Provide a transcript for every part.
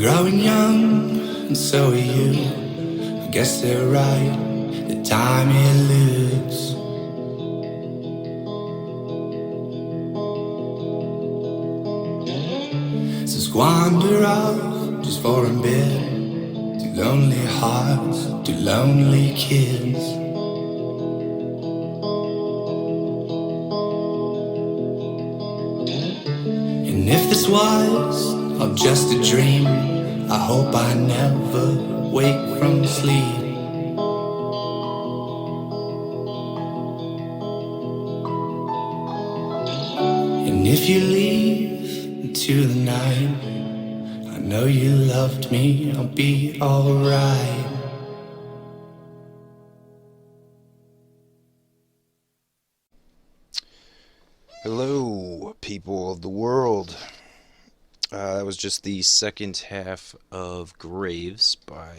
growing young, and so are you. I guess they're right, the time eludes. So squander off just for a bit. Two lonely hearts, two lonely kids. And if this was all just a dream, I hope I never wake from sleep. And if you leave into the night, I know you loved me, I'll be alright. Hello, people of the world. That was just the second half of Graves by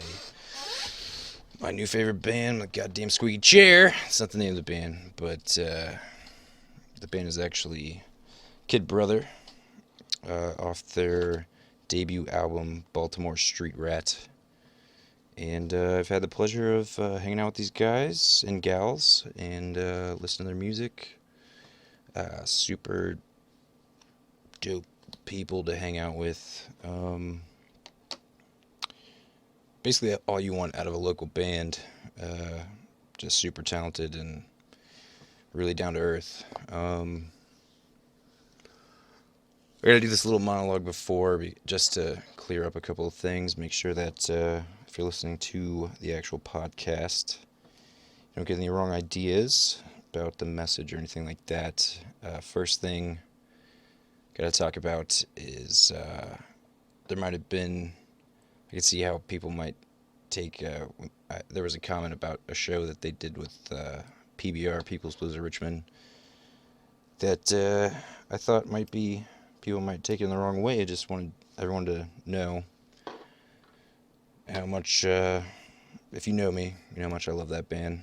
my new favorite band, the goddamn Squeaky Chair. It's not the name of the band, but the band is actually Kid Brother off their debut album, Baltimore Street Rat. And I've had the pleasure of hanging out with these guys and gals and listening to their music. Super dope people to hang out with. Basically all you want out of a local band. Just super talented and really down to earth. I gotta do this little monologue before just to clear up a couple of things. Make sure that if you're listening to the actual podcast, you don't get any wrong ideas about the message or anything like that. First thing I gotta talk about is there might have been, I could see how people might take, there was a comment about a show that they did with PBR, People's Blues of Richmond, that I thought people might take it in the wrong way. I just wanted everyone to know how much, if you know me, you know how much I love that band.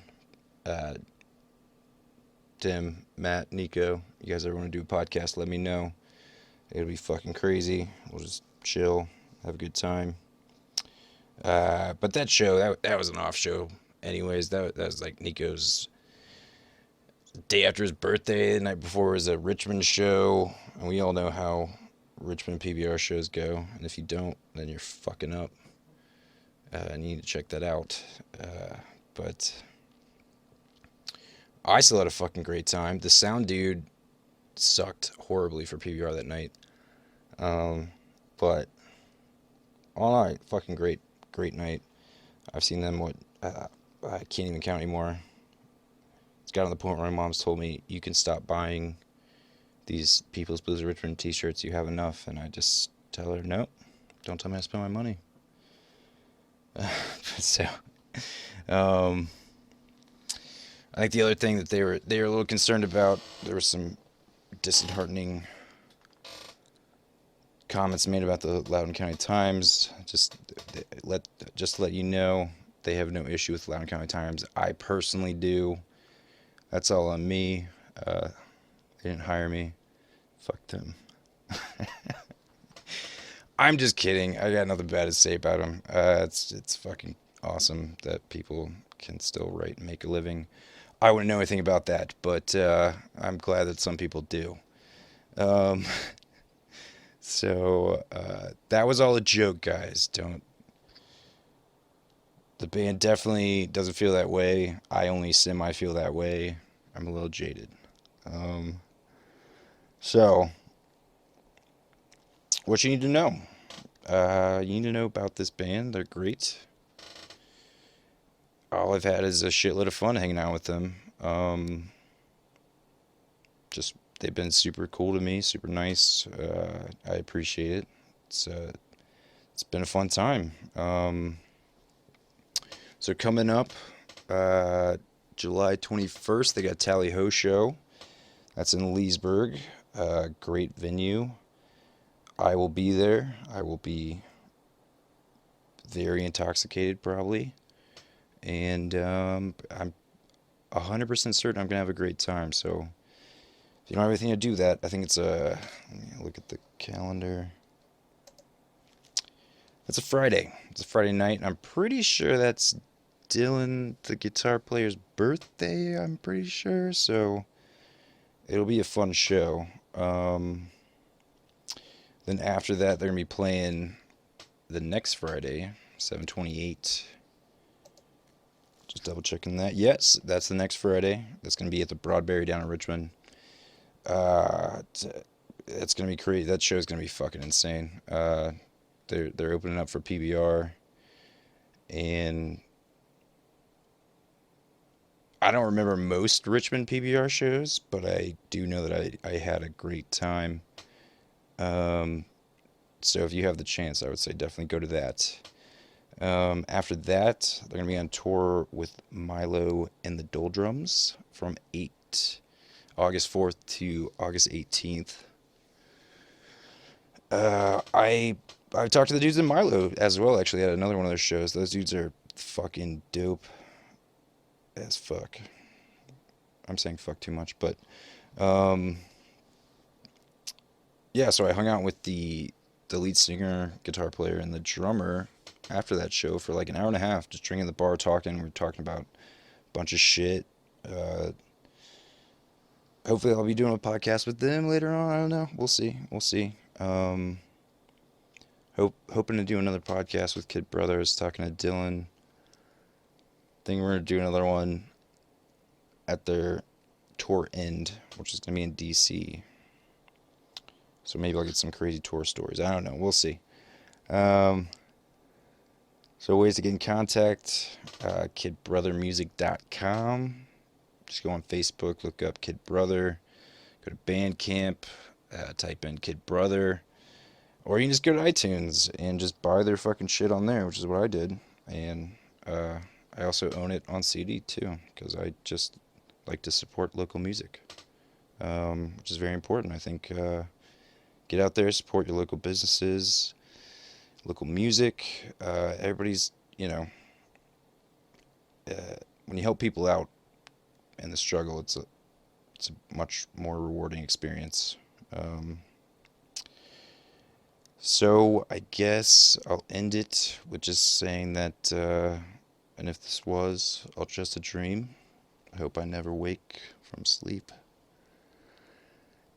Tim, Matt, Nico, you guys ever want to do a podcast, let me know. It'll be fucking crazy. We'll just chill, have a good time. But that show, that was an off show. Anyways, that was like Nico's day after his birthday. The night before was a Richmond show. And we all know how Richmond PBR shows go. And if you don't, then you're fucking up. And you need to check that out. But I still had a fucking great time. The sound dude sucked horribly for PBR that night. But all night, fucking great night. I've seen them, I can't even count anymore. It's gotten to the point where my mom's told me, you can stop buying these People's Blues of Richmond t-shirts, you have enough. And I just tell her, nope, don't tell me I spend my money. So, I think the other thing that they were a little concerned about, there was some disheartening comments made about the Loudoun County Times. Just to let you know, they have no issue with Loudoun County Times. I personally do. That's all on me. They didn't hire me. Fuck them. I'm just kidding. I got nothing bad to say about them. It's fucking awesome that people can still write and make a living. I wouldn't know anything about that, but I'm glad that some people do. So that was all a joke, guys. The band definitely doesn't feel that way. I only semi-feel that way. I'm a little jaded. So, what you need to know. You need to know about this band. They're great. All I've had is a shitload of fun hanging out with them. They've been super cool to me, super nice. I appreciate it. It's been a fun time. So coming up, July 21st, they got Tally Ho Show. That's in Leesburg. Great venue. I will be there. I will be very intoxicated, probably. And I'm 100% certain I'm going to have a great time. So if you don't have anything to do that, I think it's let me look at the calendar. It's a Friday. It's a Friday night. I'm pretty sure that's Dylan, the guitar player's birthday, I'm pretty sure. So it'll be a fun show. Then after that, they're going to be playing the next Friday, 7/28. Just double checking that. Yes, that's the next Friday. That's going to be at the Broadberry down in Richmond. It's going to be crazy. That show is going to be fucking insane. They're opening up for PBR, and I don't remember most Richmond PBR shows, but I do know that I had a great time. So if you have the chance, I would say definitely go to that. After that, they're going to be on tour with Milo and the Doldrums from August 4th to August 18th. I talked to the dudes in Milo as well, actually, at another one of their shows. Those dudes are fucking dope as fuck. I'm saying fuck too much, but yeah, so I hung out with the lead singer, guitar player, and the drummer after that show for like an hour and a half, just drinking at the bar, talking. We were talking about a bunch of shit. Hopefully I'll be doing a podcast with them later on. I don't know. We'll see. Hoping to do another podcast with Kid Brothers, talking to Dylan. Think we're going to do another one at their tour end, which is going to be in DC. So maybe I'll get some crazy tour stories. I don't know. We'll see. So ways to get in contact, kidbrothermusic.com. Just go on Facebook, look up Kid Brother. Go to Bandcamp, type in Kid Brother. Or you can just go to iTunes and just buy their fucking shit on there, which is what I did. And I also own it on CD too, because I just like to support local music, which is very important. I think get out there, support your local businesses, local music. Everybody's, when you help people out in the struggle, it's a much more rewarding experience. So I guess I'll end it with just saying that, and if this was all just a dream, I hope I never wake from sleep.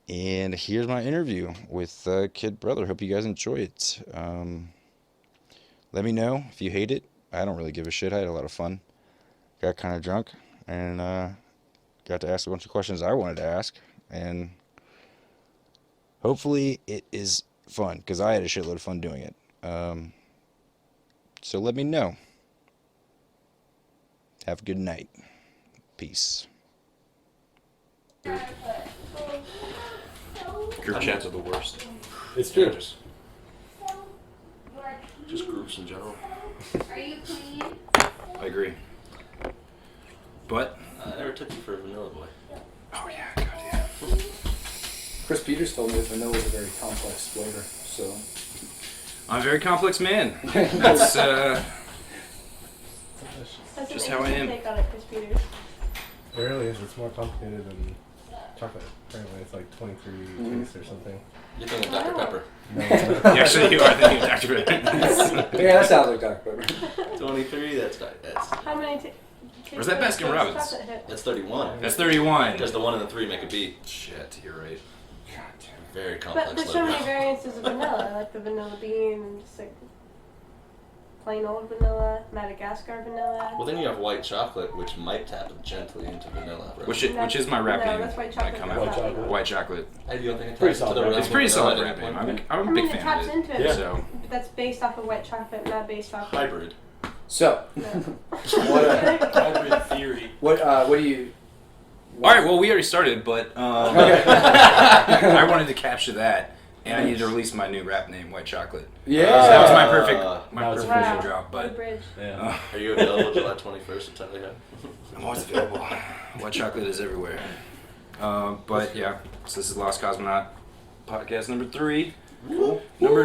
And here's my interview with Kid Brother. Hope you guys enjoy it. Let me know if you hate it. I don't really give a shit. I had a lot of fun. Got kind of drunk and got to ask a bunch of questions I wanted to ask. And hopefully it is fun, because I had a shitload of fun doing it. So let me know. Have a good night. Peace. Group chats are the worst. It's true. Just groups in general. Are you clean? I agree. But I never took you for a vanilla boy. oh yeah, god yeah. Chris Peters told me that vanilla is a very complex flavor, so. I'm a very complex man. That's That's Just an how I am. interesting take on it, Chris Peters. It really is. It's more complicated than chocolate. Apparently, it's like 23 tastes or something. You're thinking Dr. Pepper. No, it's not. actually you are thinking of Dr. Pepper. Yeah, that sounds like Dr. Pepper. 23, that's How many Or is that Baskin Robbins? chocolate hit? that's 31. That's 31. Because the 1 and the 3 make a B. Shit, you're right. Very complex. But there's so many flavor. variances of vanilla, like the vanilla bean and just like plain old vanilla, Madagascar vanilla. Well, then you have white chocolate, which might tap gently into vanilla. Right? Which is my rap No, name. that's white when I chocolate. come That's out. White chocolate. White chocolate. Hey, you don't think it Pretty taps to solid the rap. realm It's of pretty vanilla solid at rap any name. point? I'm a I big mean, it fan taps of it. into it, Yeah. but So that's based off of white chocolate, not based off of... Hybrid. So, No. Hybrid theory. what do you... all right, well we already started, but Okay. I wanted to capture that, and I needed to release my new rap name, White Chocolate. Yeah. So that was my perfect Now it's perfect Wow. drop. The But bridge. Yeah. Are you available July 21st at 10 a.m.? I'm always available. White chocolate is everywhere. But yeah, so this is Lost-Cosmonaut podcast number 3. Cool. Number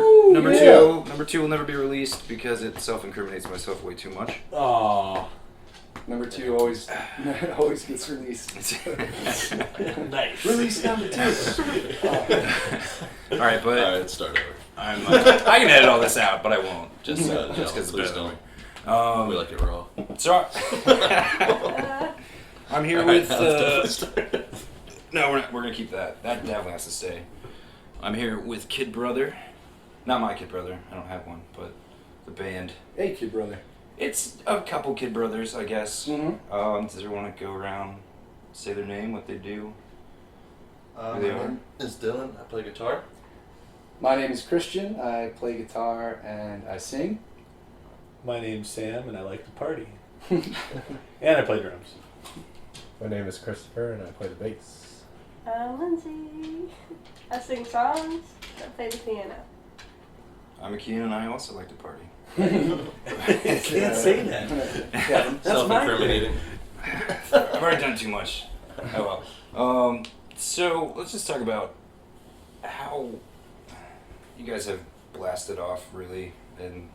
yeah. number 2 will never be released because it self-incriminates myself way too much. Aw. Number 2 always gets released. Nice. Release number 2. All right, but Alright, let's start over. I can edit all this out, but I won't. Just because it's please better. We like it raw. So I'm here with. No, we're gonna keep that. That definitely has to stay. I'm here with Kid Brother, not my Kid Brother. I don't have one, but the band. Hey, kid brother. It's a couple Kid Brothers, I guess. Mm-hmm. Does everyone want to go around, say their name, what they do? My Who they are? name is Dylan. I play guitar. My name is Christian. I play guitar and I sing. My name's Sam, and I like to party. And I play drums. My name is Christopher, and I play the bass. I'm Lindsay. I sing songs. I play the piano. I'm Keenan, and I also like to party. I can't say that. Yeah. That's my Self-incriminating. I've already done too much. Oh well. So let's just talk about how you guys have blasted off, really, and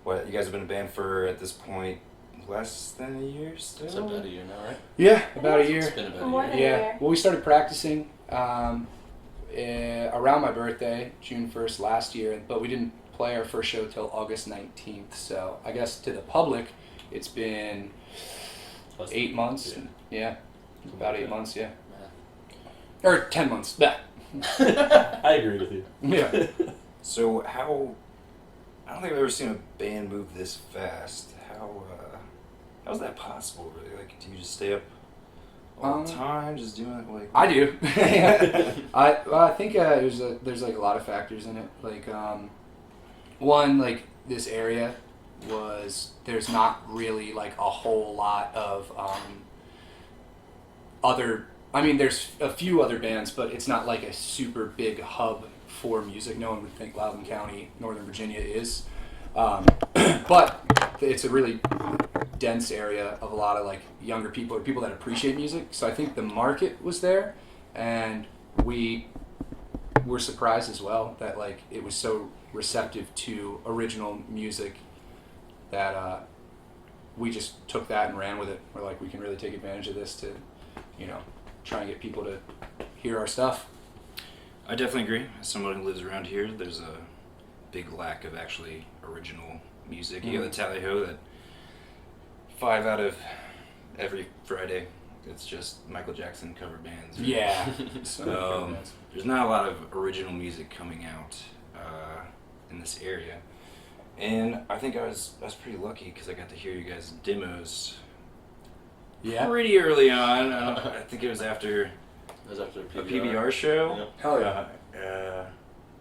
what you guys have been a band for at this point. Less than a year still? It's about a year now, right? Yeah, about a It's year. been about More a than year. a Yeah. year. Well, we started practicing around my birthday, June 1st last year, but we didn't play our first show till August 19th. So I guess to the public, it's been 8 months. Yeah. About 8 months, yeah. Or 10 months. Yeah. I agree with you. Yeah. So how? I don't think I've ever seen a band move this fast. How's that possible? Really? Like, do you just stay up all the time, just doing it like? I do. I think there's like a lot of factors in it. Like one, like this area there's not really like a whole lot of other. I mean, there's a few other bands, but it's not like a super big hub for music. No one would think Loudoun County, Northern Virginia is, but it's a really dense area of a lot of like younger people or people that appreciate music. So I think the market was there, and we were surprised as well that like it was so receptive to original music that we just took that and ran with it. We're like, we can really take advantage of this to, try and get people to hear our stuff. I definitely agree. As someone who lives around here, there's a big lack of actually original music. You got the Tally Ho that 5 out of every Friday, it's just Michael Jackson cover bands. Yeah. There's not a lot of original music coming out in this area, and I think I was pretty lucky because I got to hear you guys' demos Yeah. pretty early on. I think it was after It was after a PBR show. Yeah. Hell yeah. I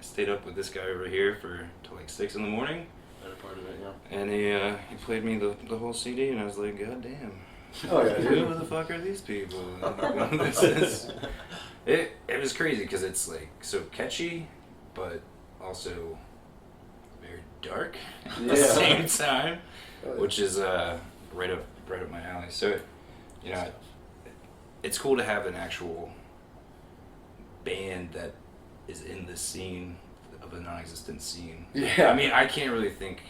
stayed up with this guy over here till like 6 in the morning. Better part of it, yeah. And he played me the whole CD, and I was like, God damn. Oh yeah, dude. Who the fuck are these people? This is, it was crazy because it's like so catchy, but also very dark at the Yeah. same time, which is right up my alley. So, it's cool to have an actual band that is in this scene of a non-existent scene. Yeah. I mean, I can't really think.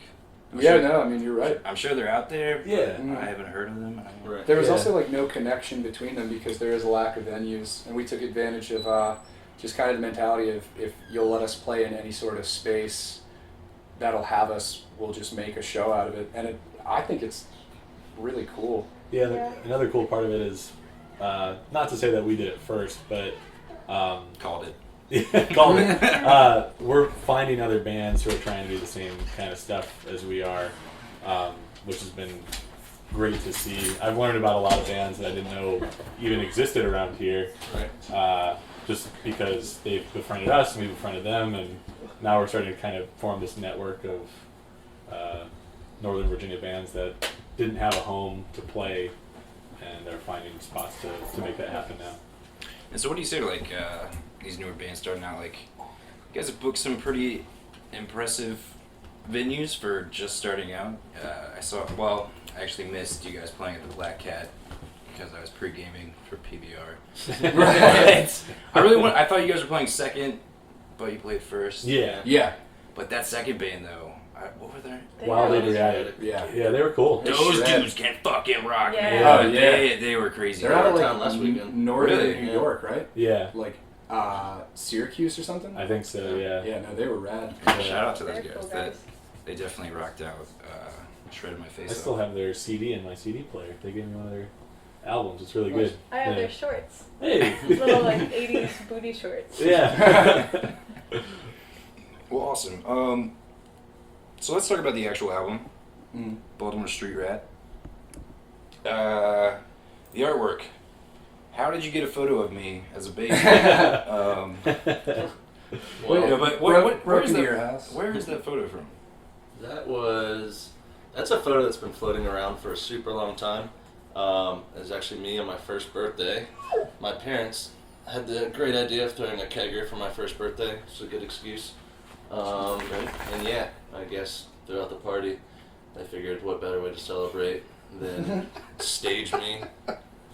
No, I mean, you're right. I'm sure they're out there. But Yeah. I haven't heard of them. Right. There was Yeah. also like no connection between them because there is a lack of venues, and we took advantage of just kind of the mentality of if you'll let us play in any sort of space that'll have us, we'll just make a show out of it, and I think it's really cool. Yeah, Yeah. another cool part of it is, not to say that we did it first, but Called it. called it. We're finding other bands who are trying to do the same kind of stuff as we are, which has been great to see. I've learned about a lot of bands that I didn't know even existed around here, Right. just because they've befriended us and we've befriended them, and now we're starting to kind of form this network of Northern Virginia bands that didn't have a home to play, and they're finding spots to make that happen now. And so, what do you say to like these newer bands starting out? Like, you guys have booked some pretty impressive venues for just starting out. I actually missed you guys playing at the Black Cat because I was pre-gaming for PBR. Right. I thought you guys were playing second, but you played first. Yeah. Yeah. But that second band though, what were they? Wild are- Adriatic. Yeah. Yeah, they were cool. Those shred. dudes can fucking rock, Yeah. man. Oh, yeah. They were crazy. They're out of Town like last weekend. northern Really? New Yeah. York, right? Yeah. Like Syracuse or something. I think so. Yeah. Yeah, no, they were rad. Shout out to those Very cool guys. They definitely rocked out. Shredded my face. I still have their CD in my CD player. They gave me one of their albums. It's really good. I have Yeah. their shorts. Hey. Little like 80s booty shorts. Yeah. Well, awesome. So let's talk about the actual album, Baltimore Street Rat. The artwork. How did you get a photo of me as a baby? Well, no, but where is into that? your house. Where is that photo from? That's a photo that's been floating around for a super long time. It was actually me on my first birthday. My parents had the great idea of throwing a kegger for my first birthday. It's a good excuse. And yeah, I guess throughout the party, they figured what better way to celebrate than stage me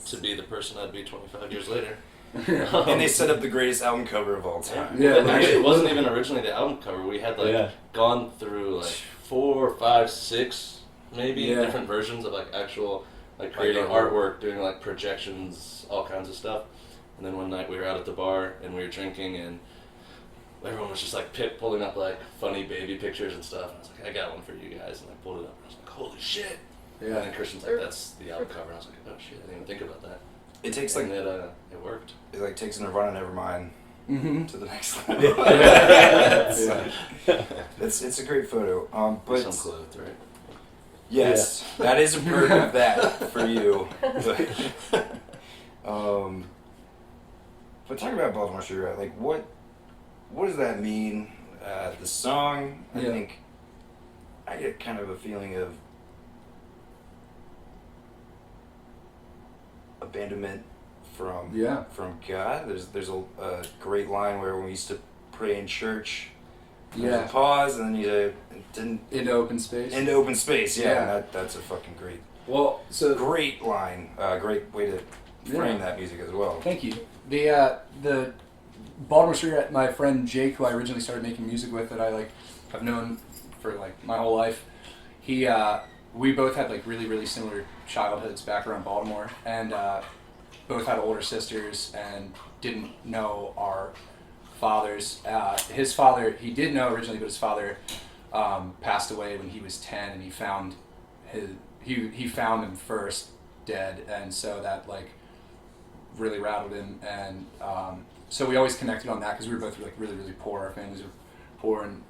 to be the person I'd be 25 years later. And they set up the greatest album cover of all time. Yeah, Actually, it wasn't even originally the album cover. We had gone through like 4, 5, 6 maybe different versions of like actual like creating artwork, doing like projections, all kinds of stuff. And then one night we were out at the bar and we were drinking and everyone was just like pulling up like funny baby pictures and stuff. And I was like, I got one for you guys, and I pulled it up and I was like, holy shit! Yeah. And then Christian's like, that's the album cover. And I was like, oh shit, I didn't even think about that. It takes And like it worked. it like takes Nirvana Nevermind Mm-hmm. to the next level. It's a great photo. But Some clothes, right? yes, that is a perk of that for you. But talk about Baltimore Street Rat. Like what does that mean? The song, I think I get kind of a feeling of abandonment from God. There's a great line where when we used to pray in church, there's a pause and then you didn't into open space. into open space. Yeah. That's a fucking great. Well, so Great line. Great way to frame that music as well. thank you. The Baltimore Street Rat, my friend Jake, who I originally started making music with, that I have known for like my whole life. We both had like really, really similar childhoods back around Baltimore, and both had older sisters and didn't know our fathers. His father, he did know originally, but his father passed away when he was 10, and he found him first dead, and so that like really rattled him, and so we always connected on that because we were both like really, really poor. Our families were poor, and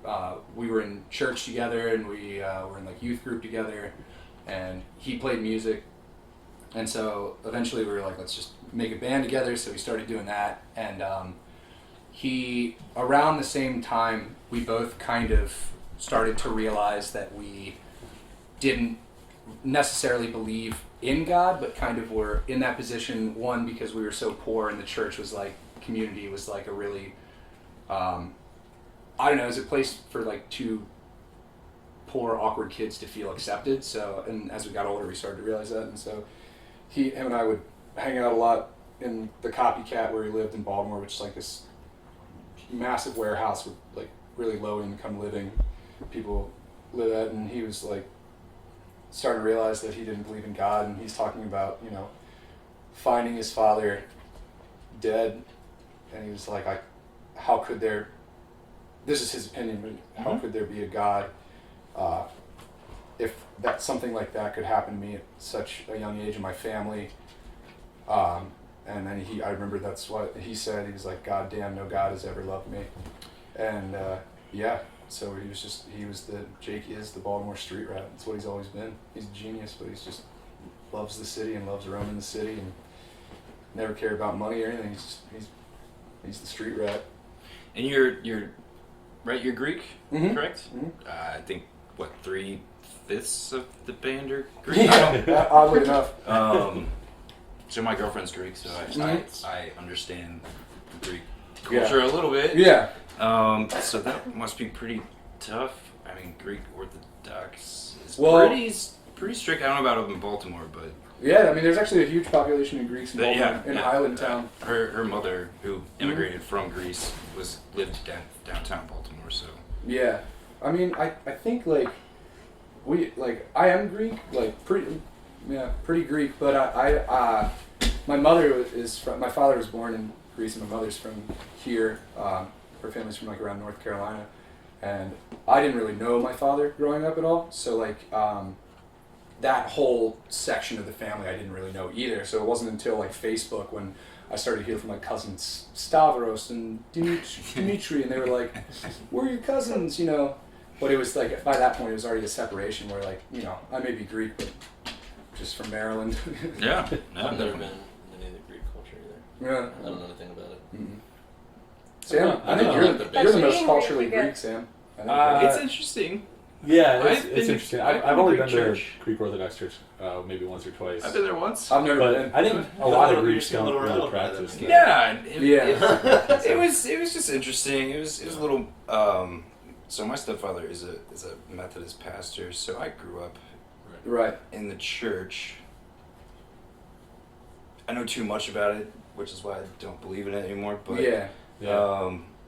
we were in church together, and we were in like youth group together, and he played music, and so eventually we were like, let's just make a band together. So we started doing that, and he around the same time we both kind of started to realize that we didn't necessarily believe in God, but kind of were in that position, one, because we were so poor and the church was like, community was like a really, I don't know, it was a place for like two poor, awkward kids to feel accepted. So, and as we got older, we started to realize that. And so him and I would hang out a lot in the Copycat where he lived in Baltimore, which is like this massive warehouse with like really low income living people live at. And he was like, starting to realize that he didn't believe in God, and he's talking about, finding his father dead, and he was like, how could there, this is his opinion, but how could there be a God if something like that could happen to me at such a young age in my family? And then I remember that's what he said. He was like, God damn, no God has ever loved me. And so Jake is the Baltimore Street Rat. That's what he's always been. He's a genius, but he's just loves the city and loves roaming the city and never cared about money or anything. He's the street rat. And you're Greek, correct? Mm-hmm. I think 3/5 of the band are Greek. Yeah, oddly enough. So my girlfriend's Greek, so I understand Greek Yeah. culture a little bit. Yeah. So that must be pretty tough. I mean, Greek Orthodox is pretty strict. I don't know about up in Baltimore, but Yeah, I mean, there's actually a huge population of Greeks in Baltimore, in Highland Town. Her mother, who immigrated from Greece, lived downtown Baltimore. So Yeah, I mean, I think like I am Greek, like pretty Greek, but my father was born in Greece, and my mother's from here. Her family's from like around North Carolina, and I didn't really know my father growing up at all. So like that whole section of the family I didn't really know either. So it wasn't until like Facebook when I started to hear from my cousins Stavros and Dimitri, and they were like, "We're your cousins," you know. But it was like by that point it was already a separation where like, you know, I may be Greek, but just from Maryland. Yeah. No, I've never been in any of the Greek culture either. Yeah. I don't know anything about it. Mm-hmm. Sam, I think know. you're the most Being culturally Greek, Greek, Sam. I think it's interesting. Yeah, I've been- it's interesting. I've I've only been been to to Greek church. Greek Orthodox church maybe once or twice. I've been there once. I've never But been. I think a lot of Greeks don't really practice that. Yeah, Yeah. it was just interesting. It was a little. So my stepfather is a Methodist pastor, so I grew up Right. in the church. I know too much about it, which is why I don't believe in it anymore. But Yeah.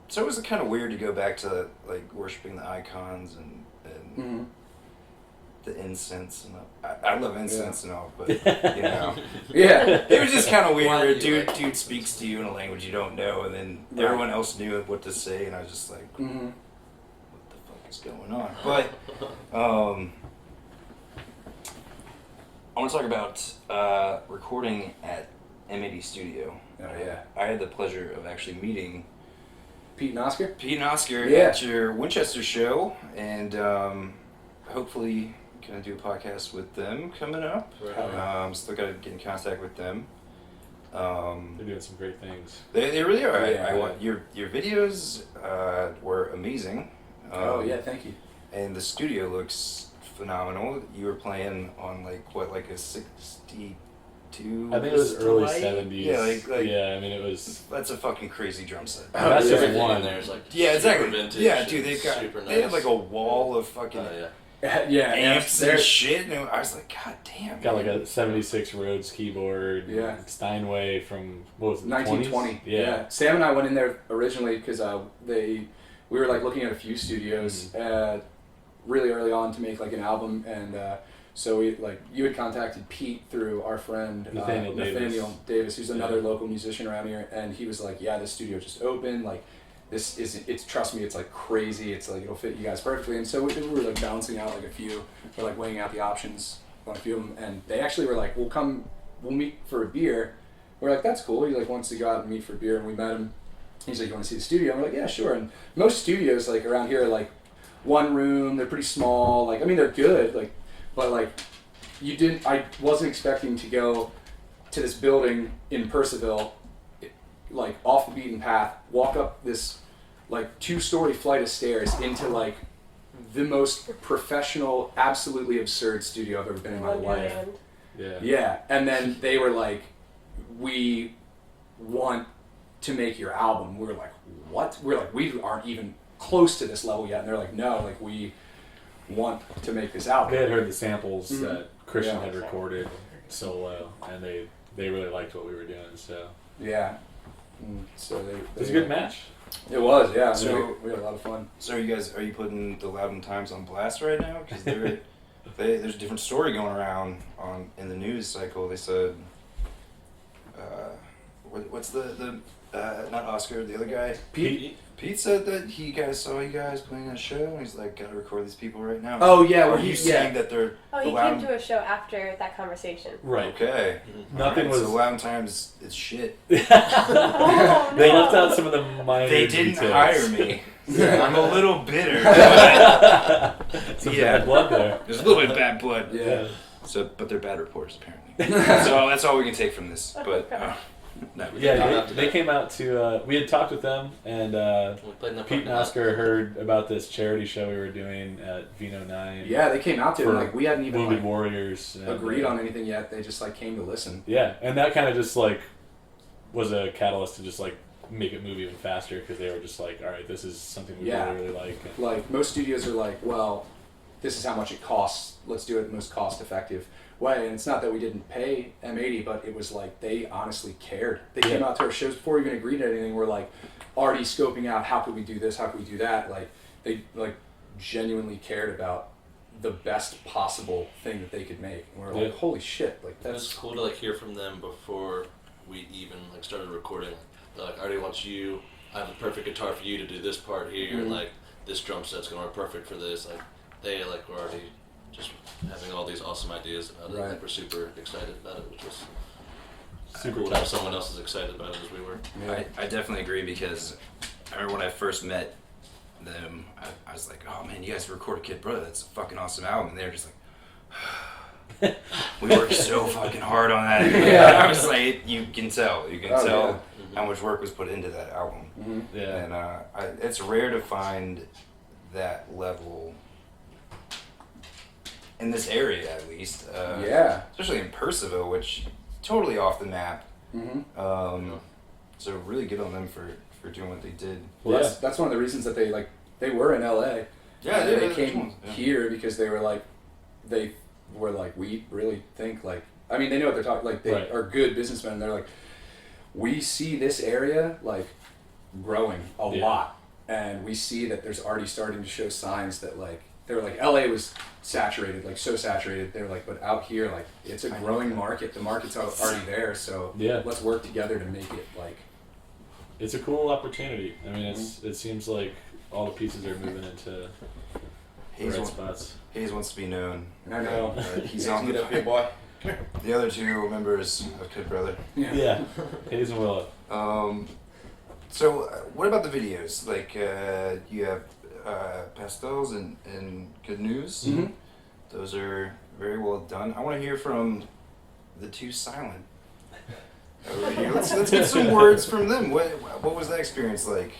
so it was kind of weird to go back to like worshiping the icons and Mm-hmm. the incense and I love incense and all, but you know. Yeah. It was just kind of weird. Why Where do you dude speaks to you in a language you don't know, and then Right. everyone else knew what to say, and I was just like, Mm-hmm. what the fuck is going on? But I want to talk about recording at M80 Studio. Oh yeah. I had the pleasure of actually meeting Pete and Oscar. Pete and Oscar Yeah. at your Winchester show, and hopefully gonna do a podcast with them coming up. Right. Still gotta get in contact with them. They're doing some great things. They really are. Yeah. I want your videos were amazing. Oh yeah, thank you. And the studio looks phenomenal. You were playing on like a 62. I think it was early delay? 70s. Yeah, like yeah, I mean, it was. that's a fucking crazy drum set. Oh, That's yeah. just Everything one. in there is like Yeah, exactly. super vintage. Yeah, dude, and super they had nice. like a wall of fucking Yeah. amps and there's- shit, and I was like, God damn. Got like man. a 76 Rhodes keyboard. Yeah. Steinway from, what was it, 1920. 20s? Yeah. Sam and I went in there originally because we were like looking at a few studios really early on to make like an album, and so we like you had contacted Pete through our friend Nathaniel Davis, who's another local musician around here, and he was like, yeah, this studio just opened, like this is it's trust me, it's like crazy, it's like it'll fit you guys perfectly. And so we were like balancing out like a few, we're like weighing out the options on a few of them, and they actually were like, we'll meet for a beer. We're like, that's cool. He like wants to go out and meet for a beer, and we met him. He's like, you want to see the studio? And we're like, yeah, sure. And most studios like around here are like one room, they're pretty small, like I mean they're good, like, but like I wasn't expecting to go to this building in Percival, like off the beaten path, walk up this like 2-story flight of stairs into like the most professional, absolutely absurd studio I've ever been in my life. Wonderland. Yeah. Yeah, and then they were like, we want to make your album. We were like, what? We're like, we aren't even close to this level yet. And they're like, no, like we want to make this album. They had heard the samples Mhm. that Christian Yeah. had recorded solo, and they really liked what we were doing, so. Yeah. So they It was a good match. It was, yeah. So- we had a lot of fun. So are you putting the Loudon Times on blast right now? Because there's a different story going around in the news cycle. They said, what's the not Oscar, the other guy? Pete said that he saw you guys playing a show, and he's like, gotta record these people right now. Oh, yeah, Are well, you he- saying yeah. that they're Oh, the he Loudon? came to a show after that conversation. Right. Okay. Nothing was. So Loudon Times is shit. Oh, They no. left out some of the minor They didn't details. hire me. I'm a little bitter. Some Yeah. bad blood there. There's a little bit of bad blood. Yeah. So, but they're bad reporters apparently. So that's all we can take from this. But no, we Yeah, didn't. they came out to. We had talked with them, and We played in the Pete and parking lot. Oscar heard about this charity show we were doing at Vino 9. Yeah, they came out to it. For Like we hadn't even Wounded like, Warriors. And, agreed on anything yet. They just like came to listen. Yeah, and that kind of just like was a catalyst to just like make it move even faster, because they were just like, all right, this is something we Yeah. really like. And Like most studios are like, well, this is how much it costs. Let's do it the most cost effective way. And it's not that we didn't pay M80, but it was like they honestly cared. They came Yeah. out to our shows before we even agreed to anything. We're like already scoping out how could we do this, how could we do that. Like they like genuinely cared about the best possible thing that they could make. And we're like, Yeah. holy shit, like It's that's cool to like hear from them before we even like started recording, they're like, I already want you. I have the perfect guitar for you to do this part here. Mm-hmm. Like this drum set's gonna work perfect for this. Like they like were already just having all these awesome ideas about it. Right. Like we're super excited about it, which was Super cool to have someone else as excited about it as we were. Yeah. I definitely agree because I remember when I first met them, I was like, oh man, you guys recorded Kid Brother, that's a fucking awesome album. And they were just like, we worked so fucking hard on that. Yeah. I was like, you can tell Yeah. how much work was put into that album. Mm-hmm. Yeah. And it's rare to find that level in this area, at least. Yeah. Especially in Percival, which totally off the map. Mm-hmm. So really good on them for doing what they did. Well, Yeah. that's one of the reasons that they were in LA. Yeah, and yeah, they yeah, came yeah. here because they were like, we really think like, I mean, they know what they're talking. Like they Right. are good businessmen. And they're like, we see this area like growing a Yeah. lot, and we see that there's already starting to show signs that like they were like LA was saturated, like so saturated. They were like, but out here like it's a growing market. The market's already there, so Yeah. let's work together to make it like. It's a cool opportunity. I mean, it seems like all the pieces are moving into the Hayes, right spots. Hayes wants to be known. I know. He's on Get up here, boy. the other two members of Kid Brother. Yeah. Hayes and Willow. So what about the videos? Like you have Pastels and Good News. Mhm. Those are very well done. I want to hear from the two silent over here. Let's get some words from them. What was that experience like?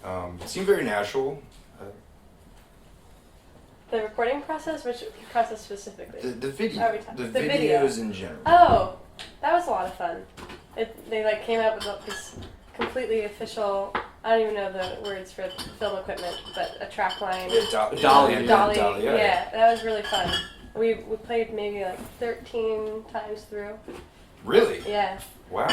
It seemed very natural. The recording process, which process specifically? The video, Are we talking- the the video. videos in general. Oh, that was a lot of fun. They like came up with this completely official. I don't even know the words for film equipment, but a track line. Yeah, Dolly. yeah, Dolly. Dolly, Yeah, that was really fun. We played maybe like 13 times through. Really? Yeah, Wow.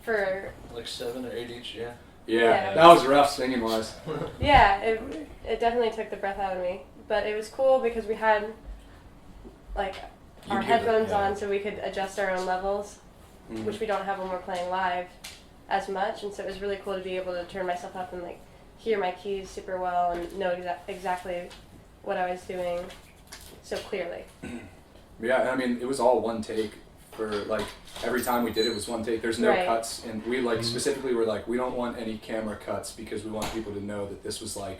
for Like 7 or 8 each, yeah. Yeah, that was rough singing wise. yeah, it definitely took the breath out of me. But it was cool because we had like You our hear that, headphones yeah. on, so we could adjust our own levels, Mm-hmm. which we don't have when we're playing live as much. And so it was really cool to be able to turn myself up and like hear my keys super well and know exactly what I was doing so clearly. Yeah, I mean, it was all one take for like every time we did it was one take. There's no Right. cuts, and we like specifically were like, we don't want any camera cuts because we want people to know that this was like,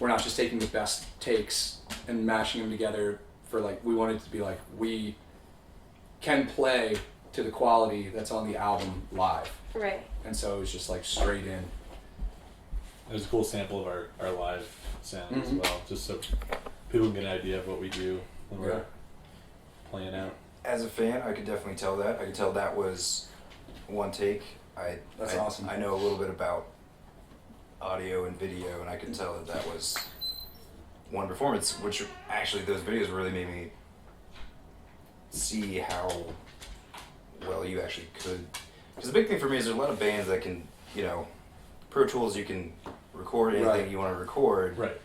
we're not just taking the best takes and mashing them together for like, we wanted it to be like, we can play to the quality that's on the album live. Right. And so it was just like straight in. It was a cool sample of our live sound as Mhm. well, just so people can get an idea of what we do when Yeah. we're playing out. As a fan, I could definitely tell that. I could tell that was one take. That's awesome. I know a little bit about audio and video, and I could tell that was one performance, which actually those videos really made me see how well you actually could. Because the big thing for me is there's a lot of bands that can, Pro Tools, you can record anything Right. you want to record, Right.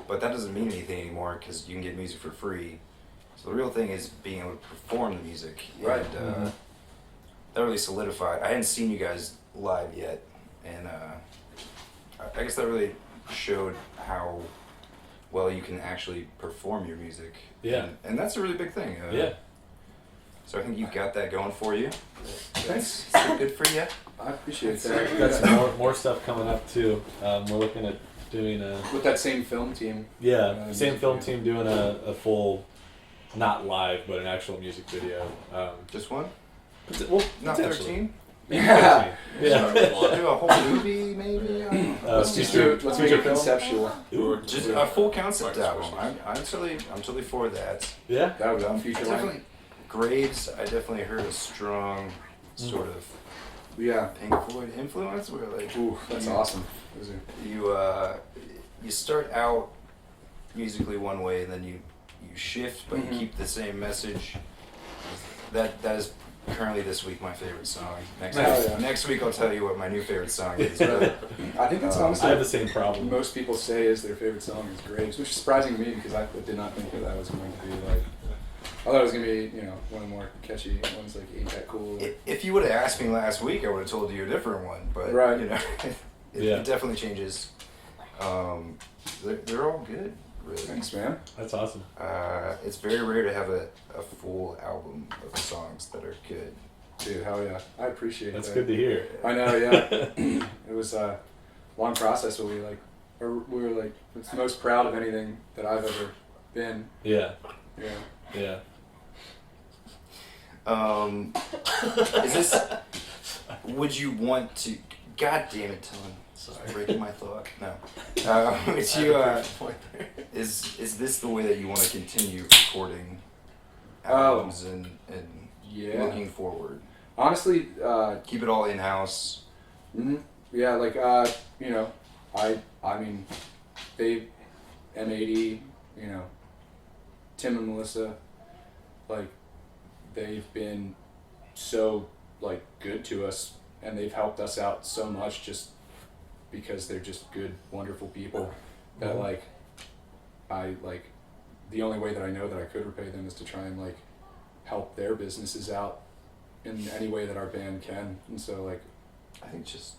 but that doesn't mean anything anymore because you can get music for free. So the real thing is being able to perform the music. Right. And that really solidified. I hadn't seen you guys live yet, and I guess that really showed how well you can actually perform your music. Yeah. And that's a really big thing. Yeah. So I think you've got that going for you. Thanks. So good for you. I appreciate We've got that. some more stuff coming up too. We're looking at doing a With that same film team. same film team doing a full, not live but an actual music video. Just one? Well, Not potentially. 13? Yeah. Yeah. Do a whole movie, maybe? I don't know. Let's just do it. Let's make it conceptual. Just a full concept album. I'm totally for that. Yeah. That was on future Definitely, line. Graves. I definitely heard a strong sort of Yeah. Pink Floyd influence. Where like, Ooh, that's awesome. you start out musically one way, and then you shift, but you keep the same message. That is currently this week my favorite song. Next week I'll tell you what my new favorite song is. But, I think that's I honestly have the same problem. most people say is their favorite song is Graves, which is surprising to me because I did not think that was going to be like thought it was gonna be, one of the more catchy ones, like Ain't That Cool. If you would have asked me last week, I would have told you a different one. But Right. it definitely changes. They're all good, really. Thanks, man. That's awesome. It's very rare to have a full album of songs that are good. Dude, hell yeah. I appreciate That's that. good to hear. I know, yeah. It was a long process, but we were like, it's the most proud of anything that I've ever been. Yeah. Yeah. Yeah. Is this? Would you want to? God damn it, Tom! Sorry, breaking my thought. No. Would you? Is this the way that you want to continue recording albums and Yeah. looking forward? Honestly, Keep it all in house. yeah, like I mean, they, M80, Tim and Melissa, like, they've been so like good to us, and they've helped us out so much just because they're just good, wonderful people that like the only way that I know that I could repay them is to try and like help their businesses out in any way that our band can. And so like I think just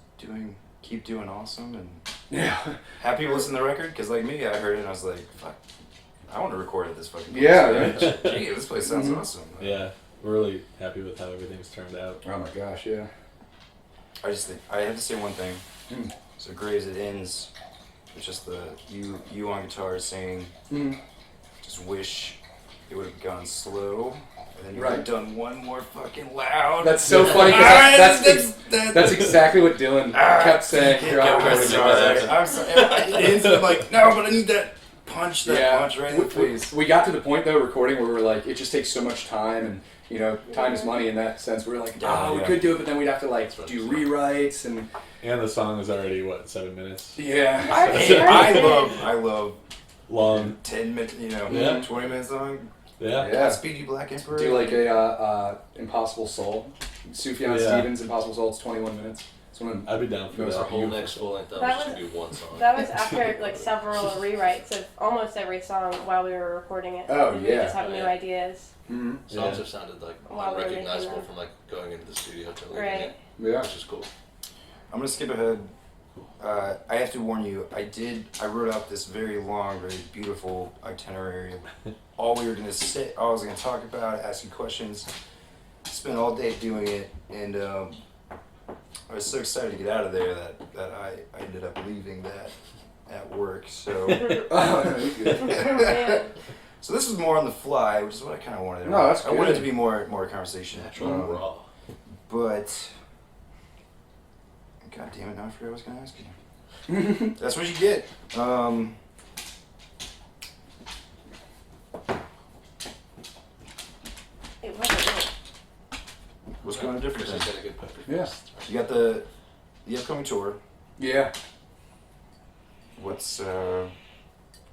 keep doing awesome and yeah. have people listen to the record, because like me, I heard it and I was like, fuck, I want to record at this fucking place. Yeah, right. Gee, this place sounds awesome. Yeah. We're really happy with how everything's turned out. Oh my gosh, yeah. I just think I have to say one thing. So Graves, it ends with just the you on guitar saying, just wish it would have gone slow, and then you would have done one more fucking loud. That's so funny because that's exactly what Dylan kept saying. I'm sorry. It ends up like, no, but I need that punch right in the face. We got to the point though, recording, where we were like, it just takes so much time, and time is money in that sense. We were like, we could do it, but then we'd have to like do rewrites and the song is already 7 minutes? Yeah. I love Long 10 minute, 20-minute song. Yeah. Godspeed You Black Emperor. Do like a Impossible Soul. Sufjan Stevens' Impossible Soul. It's 21 minutes. It's one of I'd be down for Our that. whole next full length album That should be one song. That was after like several rewrites of almost every song while we were recording it. Oh, We yeah. just have new ideas. Mm-hmm. Songs have sounded like While we were making unrecognizable them. from like going into the studio to leaving Right. it, Yeah. which is cool. I'm gonna skip ahead. I have to warn you. I wrote out this very long, very beautiful itinerary of all we were gonna sit. All I was gonna talk about, ask you questions, spend all day doing it, and I was so excited to get out of there that I ended up leaving that at work. So. So this was more on the fly, which is what I kind of wanted. No, that's I wanted it good. to be more conversation. Natural and raw. But God damn it! Now I forgot what I was going to ask you. That's what you get. It wasn't it. What's going on different? Chris has then? got a good pepper. Yeah. You got the upcoming tour. Yeah. What's how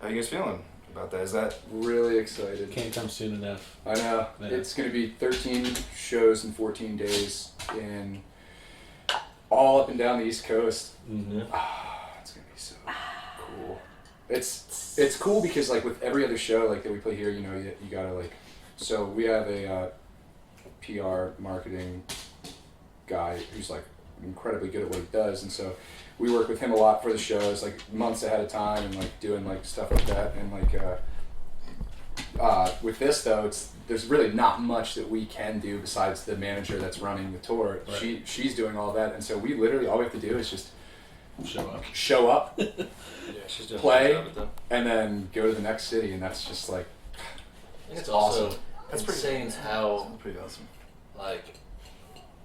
you guys feeling about that? Is that Really excited. Can't come soon enough. I know. Yeah. It's going to be 13 shows in 14 days in all up and down the East Coast. Mm-hmm. It's going to be so cool. It's cool because like with every other show like that we play here, you got to like, so we have a PR marketing guy who's like incredibly good at what he does, and so we work with him a lot for the shows, like months ahead of time, and like doing like stuff like that. And like with this though, there's really not much that we can do besides the manager that's running the tour. Right. She's doing all that, and so we literally all we have to do is just Show up. Yeah, she's doing Play. a good job at them. and then go to the next city, and that's just like I think it's awesome. also That's pretty insane how Sounds pretty awesome. like